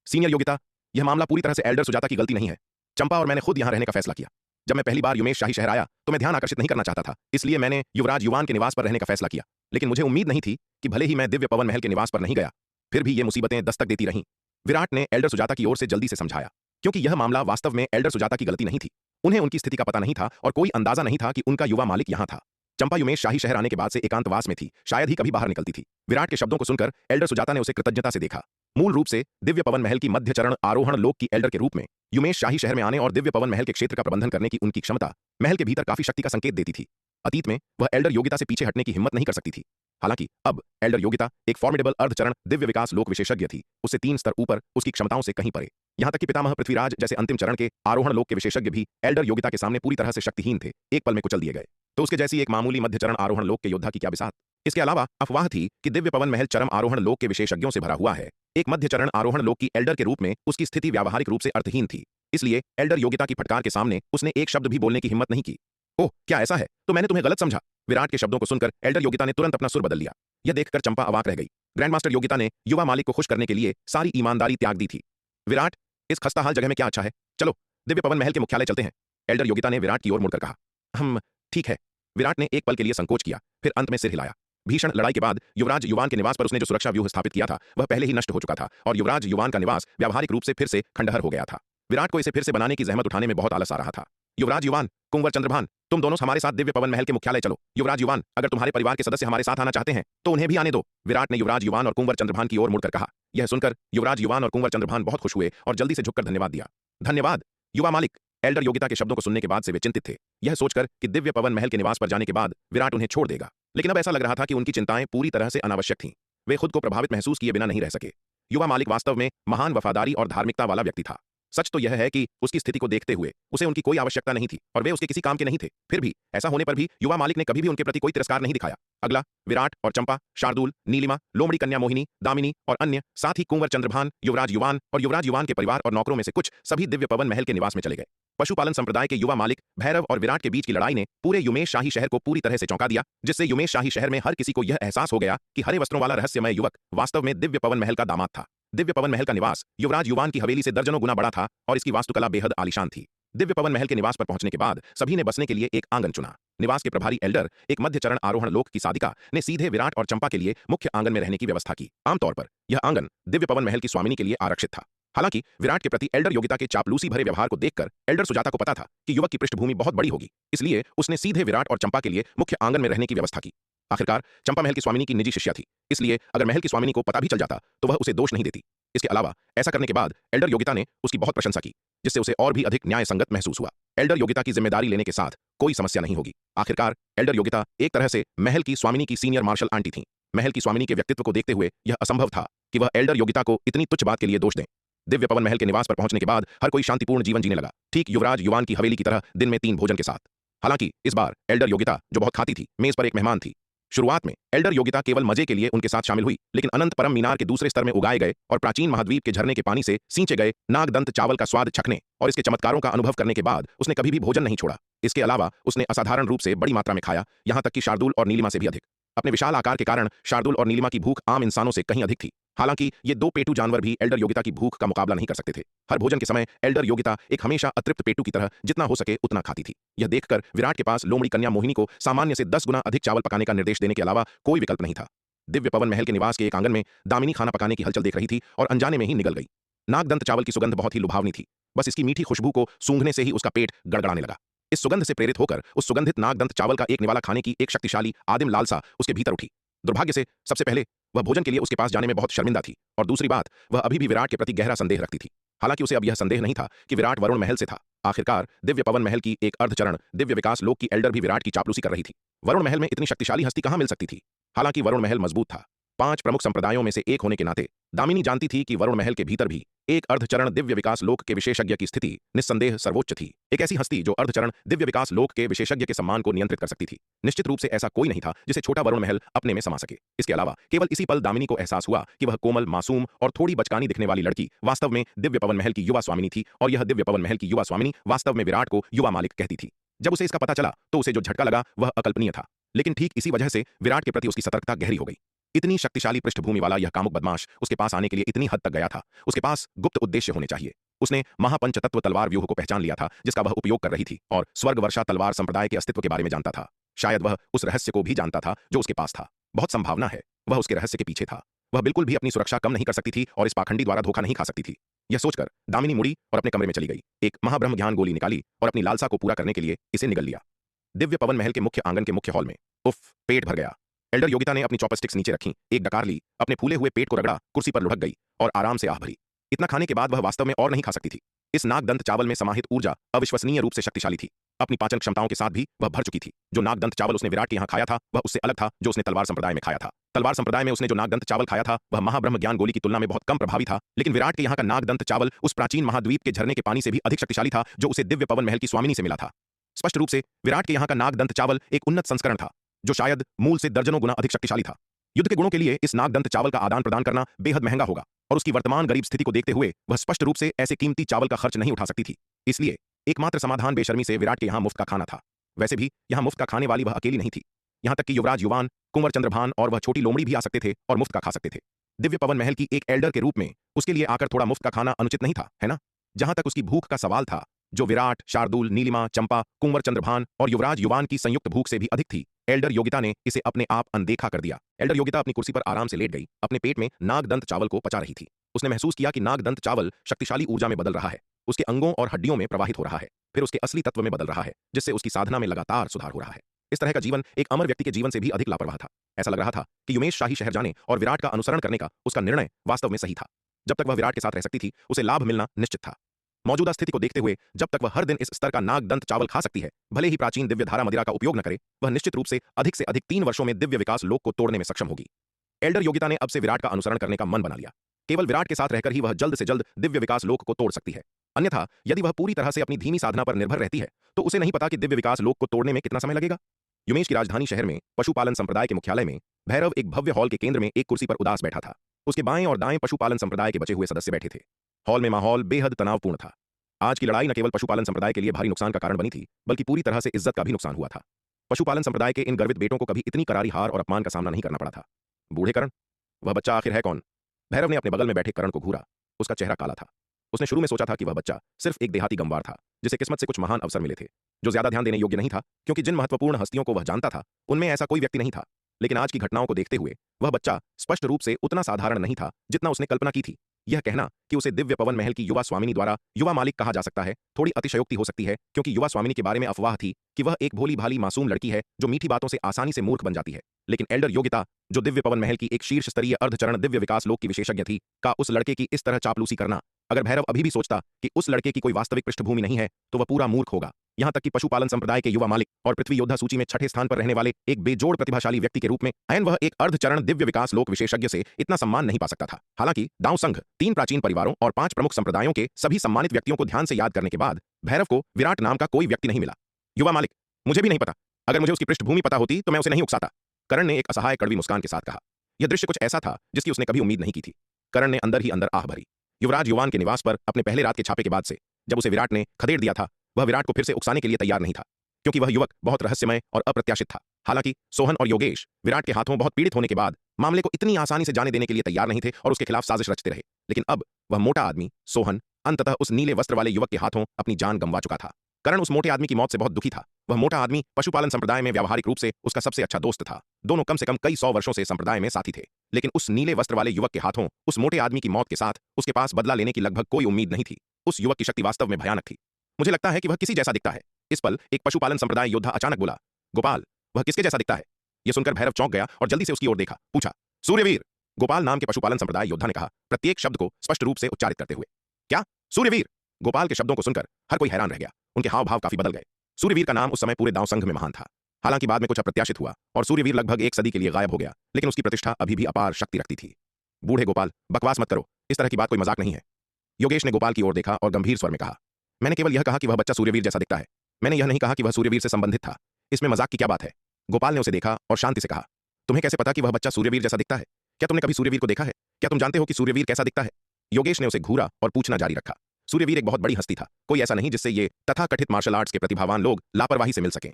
सीनियर योगिता, यह मामला पूरी तरह से एल्डर सुजाता की गलती नहीं है। चंपा और मैंने खुद यहां रहने का फैसला किया। जब मैं पहली बार युमेश शाही शहर आया तो मैं ध्यान आकर्षित नहीं करना चाहता था, इसलिए मैंने युवराज युवान के निवास पर रहने का फैसला किया। लेकिन मुझे उम्मीद नहीं थी कि भले ही मैं दिव्य पवन महल के निवास पर नहीं गया, फिर भी ये मुसीबतें दस्तक देती रहीं। विराट ने एल्डर सुजाता की ओर से जल्दी से समझाया, क्योंकि यह मामला वास्तव में एल्डर सुजाता की गलती नहीं थी। उन्हें उनकी स्थिति का पता नहीं था और कोई अंदाजा नहीं था कि उनका युवा मालिक यहां था। चंपा युमेश शाही शहर आने के बाद से एकांतवास में थी, शायद ही कभी बाहर निकलती थी। विराट के शब्दों को सुनकर एल्डर सुजाता ने उसे कृतज्ञता से देखा। मूल रूप से दिव्य पवन महल की मध्य चरण आरोहण लोक की एल्डर के रूप में युमेश शाही शहर में आने और दिव्य पवन महल के क्षेत्र का प्रबंधन करने की उनकी क्षमता महल के भीतर काफी शक्ति का संकेत देती थी। अतीत में वह एल्डर योगिता से पीछे हटने की हिम्मत नहीं कर सकती थी। हालांकि अब एल्डर योगिता एक फॉर्मिडेबल अर्धचरण दिव्य विकास लोक विशेषज्ञ थी, उससे 3 स्तर ऊपर, उसकी क्षमताओं से कहीं परे। यहां तक कि पितामह पृथ्वीराज जैसे अंतिम चरण के आरोहण लोक के विशेषज्ञ भी एल्डर योगिता के सामने पूरी तरह से शक्तिहीन थे, एक पल में कुचल दिए गए। तो उसके जैसी एक मामूली मध्य चरण आरोहण लोक के योद्धा की क्या बिसात। इसके अलावा अफवाह थी कि दिव्य पवन महल चरम आरोहण लोक के विशेषज्ञों से भरा हुआ है। एक मध्य चरण आरोहण लोक की एल्डर के रूप में उसकी स्थिति व्यावहारिक रूप से अर्थहीन थी, इसलिए एल्डर योगिता की फटकार के सामने उसने एक शब्द भी बोलने की हिम्मत नहीं की। ओह, क्या ऐसा है? तो मैंने तुम्हें गलत समझा। विराट के शब्दों को सुनकर एल्डर योगिता ने तुरंत अपना सुर बदल लिया। यह देखकर चंपा अवाक रह गई। ग्रैंडमास्टर योगिता ने युवा मालिक को खुश करने के लिए सारी ईमानदारी त्याग दी थी। विराट, इस खस्ताहाल जगह में क्या अच्छा है? चलो दिव्य पवन महल के मुख्यालय चलते हैं। एल्डर योगिता ने विराट की ओर मुड़कर कहा। हम ठीक है। विराट ने एक पल के लिए संकोच किया, फिर अंत में सिर हिलाया। भीषण लड़ाई के बाद युवराज युवान के निवास पर उसने जो सुरक्षा व्यूह स्थापित किया था वह पहले ही नष्ट हो चुका था और युवराज युवान का निवास व्यावहारिक रूप से फिर से खंडहर हो गया था। विराट को इसे फिर से बनाने की जहमत उठाने में बहुत आलस आ रहा था। युवराज युवान, कुंवर चंद्रभान, तुम दोनों हमारे साथ दिव्य पवन महल के मुख्यालय चलो। युवराज युवान, अगर तुम्हारे परिवार के सदस्य हमारे साथ आना चाहते हैं तो उन्हें भी आने दो। विराट ने युवराज युवान और कुंवर चंद्रभान की ओर मुड़कर कहा। यह सुनकर युवराज युवान और कुंवर चंद्रभान बहुत खुश हुए और जल्दी से झुककर धन्यवाद दिया। धन्यवाद युवा मालिक। एल्डर योगिता के शब्दों को सुनने के बाद से वे चिंतित थे, यह सोचकर कि दिव्य पवन महल के निवास पर जाने के बाद विराट उन्हें छोड़ देगा। लेकिन अब ऐसा लग रहा था कि उनकी चिंताएं पूरी तरह से अनावश्यक थीं। वे खुद को प्रभावित महसूस किए बिना नहीं रह सके। युवा मालिक वास्तव में महान वफादारी और धार्मिकता वाला व्यक्ति था। सच तो यह है कि उसकी स्थिति को देखते हुए उसे उनकी कोई आवश्यकता नहीं थी और वे उसके किसी काम के नहीं थे। फिर भी ऐसा होने पर भी युवा मालिक ने कभी भी उनके प्रति कोई तिरस्कार नहीं दिखाया। अगला विराट और चंपा, शार्दुल, नीलिमा, लोमड़ी कन्या मोहिनी, दामिनी और अन्य, साथ ही कुंवर चंद्रभान, युवराज युवान और युवराज युवान के परिवार और नौकरों में से कुछ सभी दिव्य पवन महल के निवास में चले गए। पशुपालन संप्रदाय के युवा मालिक भैरव और विराट के बीच की लड़ाई ने पूरे युमेश शाही शहर को पूरी तरह से चौंका दिया, जिससे युमेश शाही शहर में हर किसी को यह एहसास हो गया कि हरे वस्त्रों वाला रहस्यमय युवक वास्तव में दिव्य पवन महल का दामाद था। दिव्य पवन महल का निवास युवराज युवान की हवेली से दर्जनों गुना बड़ा था और इसकी वास्तुकला बेहद आलीशान थी। दिव्य पवन महल के निवास पर पहुंचने के बाद सभी ने बसने के लिए एक आंगन चुना। निवास के प्रभारी एल्डर, एक मध्य चरण आरोहण लोक की साधिका, ने सीधे विराट और चंपा के लिए मुख्य आंगन में रहने की व्यवस्था की। आमतौर पर यह आंगन दिव्य पवन महल की स्वामिनी के लिए आरक्षित था। हालांकि विराट के प्रति एल्डर योगिता के चापलूसी भरे व्यवहार को देखकर एल्डर सुजाता को पता था कि युवक की पृष्ठभूमि बहुत बड़ी होगी, इसलिए उसने सीधे विराट और चंपा के लिए मुख्य आंगन में रहने की व्यवस्था की। आखिरकार चंपा महल की स्वामिनी की निजी शिष्या थी, इसलिए अगर महल की स्वामिनी को पता भी चल जाता तो वह उसे दोष नहीं देती। इसके अलावा ऐसा करने के बाद एल्डर योगिता ने उसकी बहुत प्रशंसा की, जिससे उसे और भी अधिक न्याय संगत महसूस हुआ। एल्डर योगिता की जिम्मेदारी लेने के साथ कोई समस्या नहीं होगी। आखिरकार एल्डर योगिता एक तरह से महल की स्वामिनी की सीनियर मार्शल आंटी थीं। महल की स्वामिनी के व्यक्तित्व को देखते हुए यह असंभव था कि वह एल्डर योगिता को इतनी तुच्छ बात के लिए दोष दें। दिव्य पवन महल के निवास पर पहुंचने के बाद हर कोई शांतिपूर्ण जीवन जीने लगा, ठीक युवराज युवान की हवेली की तरह दिन में 3 भोजन के साथ। हालांकि इस बार एल्डर योगिता, जो बहुत खाती थी, मेज पर एक मेहमान थी। शुरुआत में एल्डर योगिता केवल मजे के लिए उनके साथ शामिल हुई, लेकिन अनंत परम मीनार के दूसरे स्तर में उगाए गए और प्राचीन महाद्वीप के झरने के पानी से सींचे गए नागदंत चावल का स्वाद चखने और इसके चमत्कारों का अनुभव करने के बाद उसने कभी भी भोजन नहीं छोड़ा। इसके अलावा उसने असाधारण रूप से बड़ी मात्रा में खाया, यहां तक कि शार्दुल और नीलिमा से भी अधिक। अपने विशाल आकार के कारण शार्दुल और नीलिमा की भूख आम इंसानों से कहीं अधिक थी। हालांकि ये दो पेटू जानवर भी एल्डर योगिता की भूख का मुकाबला नहीं कर सकते थे। हर भोजन के समय एल्डर योगिता एक हमेशा अतृप्त पेटू की तरह जितना हो सके उतना खाती थी। यह देखकर विराट के पास लोमड़ी कन्या मोहिनी को सामान्य से 10 गुना अधिक चावल पकाने का निर्देश देने के अलावा कोई विकल्प नहीं था। दिव्य पवन महल के निवास के एक आंगन में दामिनी खाना पकाने की हलचल देख रही थी और अनजाने में ही निगल गई। नागदंत चावल की सुगंध बहुत ही लुभावनी थी। बस इसकी मीठी खुशबू को सूंघने से ही उसका पेट गड़गड़ाने लगा। इस सुगंध से प्रेरित होकर उस सुगंधित नागदंत चावल का एक निवाला खाने की एक शक्तिशाली आदिम लालसा उसके भीतर उठी। दुर्भाग्य से सबसे पहले वह भोजन के लिए उसके पास जाने में बहुत शर्मिंदा थी, और दूसरी बात, वह अभी भी विराट के प्रति गहरा संदेह रखती थी। हालांकि उसे अब यह संदेह नहीं था कि विराट वरुण महल से था। आखिरकार दिव्य पवन महल की एक अर्धचरण दिव्य विकास लोक की एल्डर भी विराट की चापलूसी कर रही थी। वरुण महल में इतनी शक्तिशाली हस्ती कहां मिल सकती थी? हालांकि वरुण महल मजबूत था। 5 प्रमुख संप्रदायों में से एक होने के नाते दामिनी जानती थी कि वरुण महल के भीतर भी एक अर्धचरण दिव्य विकास लोक के विशेषज्ञ की स्थिति निस्संदेह सर्वोच्च थी। एक ऐसी हस्ती जो अर्धचरण दिव्य विकास लोक के विशेषज्ञ के सम्मान को नियंत्रित कर सकती थी। निश्चित रूप से ऐसा कोई नहीं था जिसे छोटा वरुण महल अपने में समा सके। इसके अलावा केवल इसी पल दामिनी को एहसास हुआ कि वह कोमल, मासूम और थोड़ी बचकानी दिखने वाली लड़की वास्तव में दिव्य पवन महल की युवा स्वामिनी थी, और यह दिव्य पवन महल की युवा स्वामिनी वास्तव में विराट को युवा मालिक कहती थी। जब उसे इसका पता चला तो उसे जो झटका लगा वह अकल्पनीय था, लेकिन ठीक इसी वजह से विराट के प्रति उसकी सतर्कता गहरी हो गई। इतनी शक्तिशाली पृष्ठभूमि वाला यह कामुक बदमाश उसके पास आने के लिए इतनी हद तक गया था। उसके पास गुप्त उद्देश्य होने चाहिए। उसने महापंचतत्व तलवार व्यूह को पहचान लिया था जिसका वह उपयोग कर रही थी, और स्वर्ग वर्षा तलवार संप्रदाय के अस्तित्व के बारे में जानता था। शायद वह उस रहस्य को भी जानता था जो उसके पास था। बहुत संभावना है वह उसके रहस्य के पीछे था। वह बिल्कुल भी अपनी सुरक्षा कम नहीं कर सकती थी और इस पाखंडी द्वारा धोखा नहीं खा सकती थी। यह सोचकर दामिनी मुड़ी और अपने कमरे में चली गई। एक महाब्रह्म ज्ञान गोली निकाली और अपनी लालसा को पूरा करने के लिए इसे निगल लिया। दिव्य पवन महल के मुख्य आंगन के मुख्य हॉल में उफ, पेट भर गया। एल्डर योगिता ने अपनी चॉपस्टिक्स नीचे रखी, एक डकार ली, अपने फूले हुए पेट को रगड़ा, कुर्सी पर लुढ़क गई और आराम से आह भरी। इतना खाने के बाद वह वास्तव में और नहीं खा सकती थी। इस नागदंत चावल में समाहित ऊर्जा अविश्वसनीय रूप से शक्तिशाली थी। अपनी पाचन क्षमताओं के साथ भी वह भर चुकी थी। जो नागदंत चावल उसने विराट के यहाँ खाया था वह उससे अलग था जो उसने तलवार संप्रदाय में खाया था। तलवार संप्रदाय में उसने जो नागदंत चावल खाया था वह महाब्रह्म ज्ञान गोली की तुलना में बहुत कम प्रभावी था, लेकिन विराट के यहाँ का नागदंत चावल उस प्राचीन महाद्वीप के झरने के पानी से भी अधिक शक्तिशाली था जो उसे दिव्य पवन महल की स्वामिनी से मिला था। स्पष्ट रूप से विराट के यहाँ का नागदंत चावल एक उन्नत संस्करण था जो शायद मूल से दर्जनों गुना अधिक शक्तिशाली था। युद्ध के गुणों के लिए इस नागदंत चावल का आदान प्रदान करना बेहद महंगा होगा, और उसकी वर्तमान गरीब स्थिति को देखते हुए वह स्पष्ट रूप से ऐसे कीमती चावल का खर्च नहीं उठा सकती थी। इसलिए एकमात्र समाधान बेशर्मी से विराट के यहाँ मुफ्त का खाना था। वैसे भी यहाँ मुफ्त का खाने वाली वह अकेली नहीं थी। यहाँ तक कि युवराज युवान, कुंवर चंद्रभान और वह छोटी लोमड़ी भी आ सकते थे और मुफ्त का खा सकते थे। दिव्य पवन महल की एक एल्डर के रूप में उसके लिए आकर थोड़ा मुफ्त का खाना अनुचित नहीं था, है ना? जहां तक उसकी भूख का सवाल था, जो विराट, शार्दुल, नीलिमा, चंपा, कुंवर चंद्रभान और युवराज युवान की संयुक्त भूख से भी अधिक थी, एल्डर योगिता ने इसे अपने आप अनदेखा कर दिया। एल्डर योगिता अपनी कुर्सी पर आराम से लेट गई, अपने पेट में नागदंत चावल को पचा रही थी। उसने महसूस किया कि नागदंत चावल शक्तिशाली ऊर्जा में बदल रहा है, उसके अंगों और हड्डियों में प्रवाहित हो रहा है, फिर उसके असली तत्व में बदल रहा है, जिससे उसकी साधना में लगातार सुधार हो रहा है। इस तरह का जीवन एक अमर व्यक्ति के जीवन से भी अधिक लापरवाह था। ऐसा लग रहा था कि युमेश शाही शहर जाने और विराट का अनुसरण करने का उसका निर्णय वास्तव में सही था। जब तक वह विराट के साथ रह सकती थी उसे लाभ मिलना निश्चित था। मौजूदा स्थिति को देखते हुए जब तक वह हर दिन इस स्तर का नागदंत चावल खा सकती है, भले ही प्राचीन दिव्य धारा मदिरा का उपयोग न करे, वह निश्चित रूप से अधिक 3 वर्षों में दिव्य विकास लोक को तोड़ने में सक्षम होगी। एल्डर योगिता ने अब से विराट का अनुसरण करने का मन बना लिया। केवल विराट के साथ रहकर ही वह जल्द से जल्द दिव्य विकास लोक को तोड़ सकती है। अन्यथा यदि वह पूरी तरह से अपनी धीमी साधना पर निर्भर रहती है तो उसे नहीं पता कि दिव्य विकास लोक को तोड़ने में कितना समय लगेगा। युमेश की राजधानी शहर में पशुपालन संप्रदाय के मुख्यालय में भैरव एक भव्य हॉल के केंद्र में एक कुर्सी पर उदास बैठा था। उसके बाएं और दाएं पशुपालन संप्रदाय के बचे हुए सदस्य बैठे थे। हॉल में माहौल बेहद तनावपूर्ण था। आज की लड़ाई न केवल पशुपालन संप्रदाय के लिए भारी नुकसान का कारण बनी थी, बल्कि पूरी तरह से इज्जत का भी नुकसान हुआ था। पशुपालन संप्रदाय के इन गर्वित बेटों को कभी इतनी करारी हार और अपमान का सामना नहीं करना पड़ा था। बूढ़े करण, वह बच्चा आखिर है कौन? भैरव ने अपने बगल में बैठे करण को घूरा। उसका चेहरा काला था। उसने शुरू में सोचा था कि वह बच्चा सिर्फ एक देहाती गंवार था जिसे किस्मत से कुछ महान अवसर मिले थे, जो ज्यादा ध्यान देने योग्य नहीं था, क्योंकि जिन महत्वपूर्ण हस्तियों को वह जानता था उनमें ऐसा कोई व्यक्ति नहीं था। लेकिन आज की घटनाओं को देखते हुए वह बच्चा स्पष्ट रूप से उतना साधारण नहीं था जितना उसने कल्पना की थी। यह कहना कि उसे दिव्य पवन महल की युवा स्वामिनी द्वारा युवा मालिक कहा जा सकता है थोड़ी अतिशयोक्ति हो सकती है, क्योंकि युवा स्वामिनी के बारे में अफवाह थी कि वह एक भोली भाली मासूम लड़की है जो मीठी बातों से आसानी से मूर्ख बन जाती है। लेकिन एल्डर योगिता, जो दिव्य पवन महल की एक शीर्ष स्तरीय अर्धचरण दिव्य विकास लोक की विशेषज्ञ थी, का उस लड़के की इस तरह चापलूसी करना, अगर भैरव अभी भी सोचता कि उस लड़के की कोई वास्तविक पृष्ठभूमि नहीं है तो वह पूरा मूर्ख होगा। यहां तक कि पशुपालन संप्रदाय के युवा मालिक और पृथ्वी योद्धा सूची में 6ठे स्थान पर रहने वाले एक बेजोड़ प्रतिभाशाली व्यक्ति के रूप में ऐन वह एक अर्धचरण दिव्य विकास लोक विशेषज्ञ से इतना सम्मान नहीं पा सकता था। हालांकि दांव संघ, 3 प्राचीन परिवारों और 5 प्रमुख संप्रदायों के सभी सम्मानित व्यक्तियों को ध्यान से याद करने के बाद भैरव को विराट नाम का कोई व्यक्ति नहीं मिला। युवा मालिक, मुझे भी नहीं पता। अगर मुझे उसकी पृष्ठभूमि पता होती तो मैं उसे नहीं उकसाता। करण ने एक असहाय कड़वी मुस्कान के साथ कहा। यह दृश्य कुछ ऐसा था जिसकी उसने कभी उम्मीद नहीं की थी। करण ने अंदर ही अंदर आह भरी। युवराज युवान के निवास पर अपने पहले रात के छापे के बाद से जब उसे विराट ने खदेड़ दिया था, वह विराट को फिर से उकसाने के लिए तैयार नहीं था, क्योंकि वह युवक बहुत रहस्यमय और अप्रत्याशित था। हालांकि सोहन और योगेश विराट के हाथों बहुत पीड़ित होने के बाद मामले को इतनी आसानी से जाने देने के लिए तैयार नहीं थे और उसके खिलाफ साजिश रचते रहे, लेकिन अब वह मोटा आदमी सोहन अंततः उस नीले वस्त्र वाले युवक के हाथों अपनी जान गंवा चुका था। करण उस मोटे आदमी की मौत से बहुत दुखी था। वह मोटा आदमी पशुपालन संप्रदाय में व्यावहारिक रूप से उसका सबसे अच्छा दोस्त था। दोनों कम से कम कई 100 वर्षों से संप्रदाय में साथी थे, लेकिन उस नीले वस्त्र वाले युवक के हाथों उस मोटे आदमी की मौत के साथ उसके पास बदला लेने की लगभग कोई उम्मीद नहीं थी। उस युवक की शक्ति वास्तव में भयानक थी। मुझे लगता है कि वह किसी जैसा दिखता है। इस पल एक पशुपालन संप्रदाय योद्धा अचानक बोला। गोपाल, वह किसके जैसा दिखता है? यह सुनकर भैरव चौंक गया और जल्दी से उसकी ओर देखा। पूछा, सूर्यवीर। गोपाल नाम के पशुपालन संप्रदाय योद्धा ने कहा, प्रत्येक शब्द को स्पष्ट रूप से उच्चारित करते हुए। क्या? सूर्यवीर? गोपाल के शब्दों को सुनकर हर कोई हैरान रह गया। उनके हाव भाव काफी बदल गए। सूर्यवीर का नाम उस समय पूरे दांव संघ में महान था। हालांकि बाद में कुछ अप्रत्याशित हुआ और सूर्यवीर लगभग एक सदी के लिए गायब हो गया, लेकिन उसकी प्रतिष्ठा अभी भी अपार शक्ति रखती थी। बूढ़े गोपाल, बकवास मत करो, इस तरह की बात कोई मजाक नहीं है। योगेश ने गोपाल की ओर देखा और गंभीर स्वर में कहा, मैंने केवल यह कहा कि वह बच्चा सूर्यवीर जैसा दिखता है। मैंने यह नहीं कहा कि वह सूर्यवीर से संबंधित था। इसमें मजाक की क्या बात है? गोपाल ने उसे देखा और शांति से कहा, तुम्हें कैसे पता कि वह बच्चा सूर्यवीर जैसा दिखता है? क्या तुमने कभी सूर्यवीर को देखा है? क्या तुम जानते हो कि सूर्यवीर कैसा दिखता है? योगेश ने उसे घूरा और पूछना जारी रखा। सूर्यवीर एक बहुत बड़ी हस्ती था, कोई ऐसा नहीं जिससे ये तथाकथित मार्शल आर्ट्स के प्रतिभावान लोग लापरवाही से मिल सकें।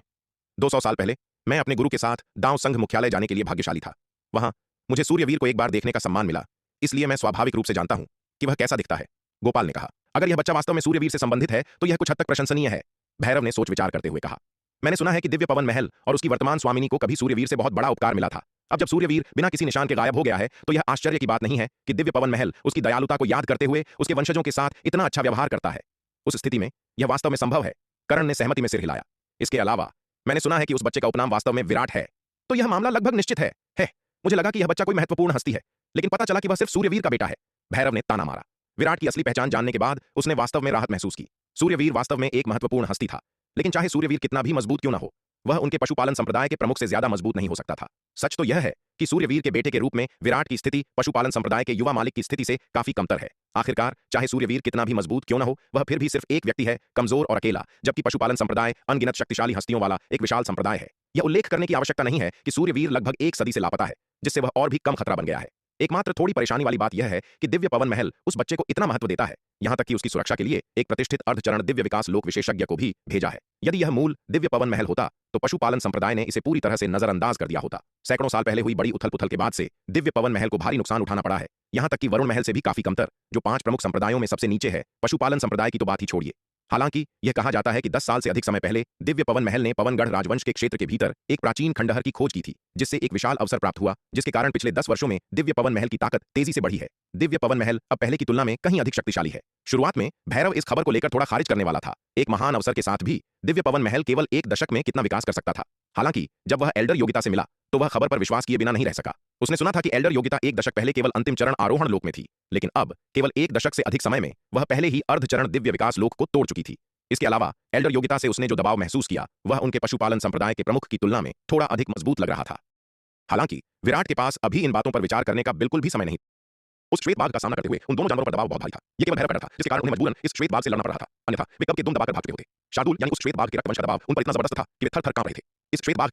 200 साल पहले मैं अपने गुरु के साथ दांव संघ मुख्यालय जाने के लिए भाग्यशाली था। वहां मुझे सूर्यवीर को एक बार देखने का सम्मान मिला, इसलिए मैं स्वाभाविक रूप से जानता हूं कि वह कैसा दिखता है। गोपाल ने कहा, अगर यह बच्चा वास्तव में सूर्यवीर से संबंधित है तो यह कुछ हद तक प्रशंसनीय है। भैरव ने सोच विचार करते हुए कहा, मैंने सुना है कि दिव्य पवन महल और उसकी वर्तमान स्वामिनी को कभी सूर्यवीर से बहुत बड़ा उपकार मिला था। अब जब सूर्यवीर बिना किसी निशान के गायब हो गया है तो यह आश्चर्य की बात नहीं है कि दिव्य पवन महल उसकी दयालुता को याद करते हुए उसके वंशजों के साथ इतना अच्छा व्यवहार करता है। उस स्थिति में यह वास्तव में संभव है। करण ने सहमति में सिर हिलाया। इसके अलावा मैंने सुना है कि उस बच्चे का उपनाम वास्तव में विराट है। तो यह मामला लगभग निश्चित है। मुझे लगा कि यह बच्चा कोई महत्वपूर्ण हस्ती है, लेकिन पता चला कि वह सिर्फ सूर्यवीर का बेटा है। भैरव ने ताना मारा। विराट की असली पहचान जानने के बाद उसने वास्तव में राहत महसूस की। सूर्यवीर वास्तव में एक महत्वपूर्ण हस्ती था, लेकिन चाहे सूर्यवीर कितना भी मजबूत क्यों न हो, वह उनके पशुपालन संप्रदाय के प्रमुख से ज्यादा मजबूत नहीं हो सकता था। सच तो यह है कि सूर्यवीर के बेटे के रूप में विराट की स्थिति पशुपालन संप्रदाय के युवा मालिक की स्थिति से काफी कमतर है। आखिरकार चाहे सूर्यवीर कितना भी मजबूत क्यों न हो, वह फिर भी सिर्फ एक व्यक्ति है, कमजोर और अकेला, जबकि पशुपालन संप्रदाय अनगिनत शक्तिशाली हस्तियों वाला एक विशाल संप्रदाय है। यह उल्लेख करने की आवश्यकता नहीं है कि सूर्यवीर लगभग एक सदी से लापता है, जिससे वह और भी कम खतरा बन गया है। एकमात्र थोड़ी परेशानी वाली बात यह है कि दिव्य पवन महल उस बच्चे को इतना महत्व देता है, यहां तक कि उसकी सुरक्षा के लिए एक प्रतिष्ठित अर्धचरण दिव्य विकास लोक विशेषज्ञ को भी भेजा है। यदि यह मूल दिव्य पवन महल होता तो पशुपालन संप्रदाय ने इसे पूरी तरह से नजरअंदाज कर दिया होता। सैकड़ों साल पहले हुई बड़ी उथल पुथल के बाद से दिव्य पवन महल को भारी नुकसान उठाना पड़ा है, यहां तक कि वरुण महल से भी काफी कमतर, जो 5 प्रमुख संप्रदायों में सबसे नीचे है। पशुपालन संप्रदाय की तो बात ही छोड़िए। हालांकि यह कहा जाता है कि 10 साल से अधिक समय पहले दिव्य पवन महल ने पवनगढ़ राजवंश के क्षेत्र के भीतर एक प्राचीन खंडहर की खोज की थी, जिससे एक विशाल अवसर प्राप्त हुआ, जिसके कारण पिछले 10 वर्षों में दिव्य पवन महल की ताकत तेजी से बढ़ी है। दिव्य पवन महल अब पहले की तुलना में कहीं अधिक शक्तिशाली है। शुरुआत में भैरव इस खबर को लेकर थोड़ा खारिज करने वाला था। एक महान अवसर के साथ भी दिव्य पवन महल केवल 1 दशक में कितना विकास कर सकता था। हालांकि जब वह एल्डर योग्यता से मिला तो वह खबर पर विश्वास किए बिना नहीं रह सका। उसने सुना था कि एल्डर योग्यता 1 दशक पहले केवल अंतिम चरण आरोहण लोक में थी, लेकिन अब केवल 1 दशक से अधिक समय में वह पहले ही अर्धचरण दिव्य विकास लोक को तोड़ चुकी थी। इसके अलावा एल्डर योग्यता से उसने जो दबाव महसूस किया वह उनके पशुपालन संप्रदाय के प्रमुख की तुलना में थोड़ा अधिक मजबूत लग रहा था। हालांकि विराट के पास अभी इन बातों पर विचार करने का बिल्कुल भी समय नहीं। उस श्वेत बाघ का सामना करते हुए उन दोनों जानवरों पर दबाव बहुत भारी था। यह केवल भैरव का डर था, जिसके कारण उन्हें मजबूरन इस श्वेत बाघ से लड़ना पड़ रहा था, अन्यथा वे कब के दुम दबाकर भाग चुके होते। शार्दूल यानी उस श्वेत बाघ के रक्तवंश का दबाव उन पर इतना जबरदस्त था कि वे थर थर कांप रहे थे। इस श्वेत बाघ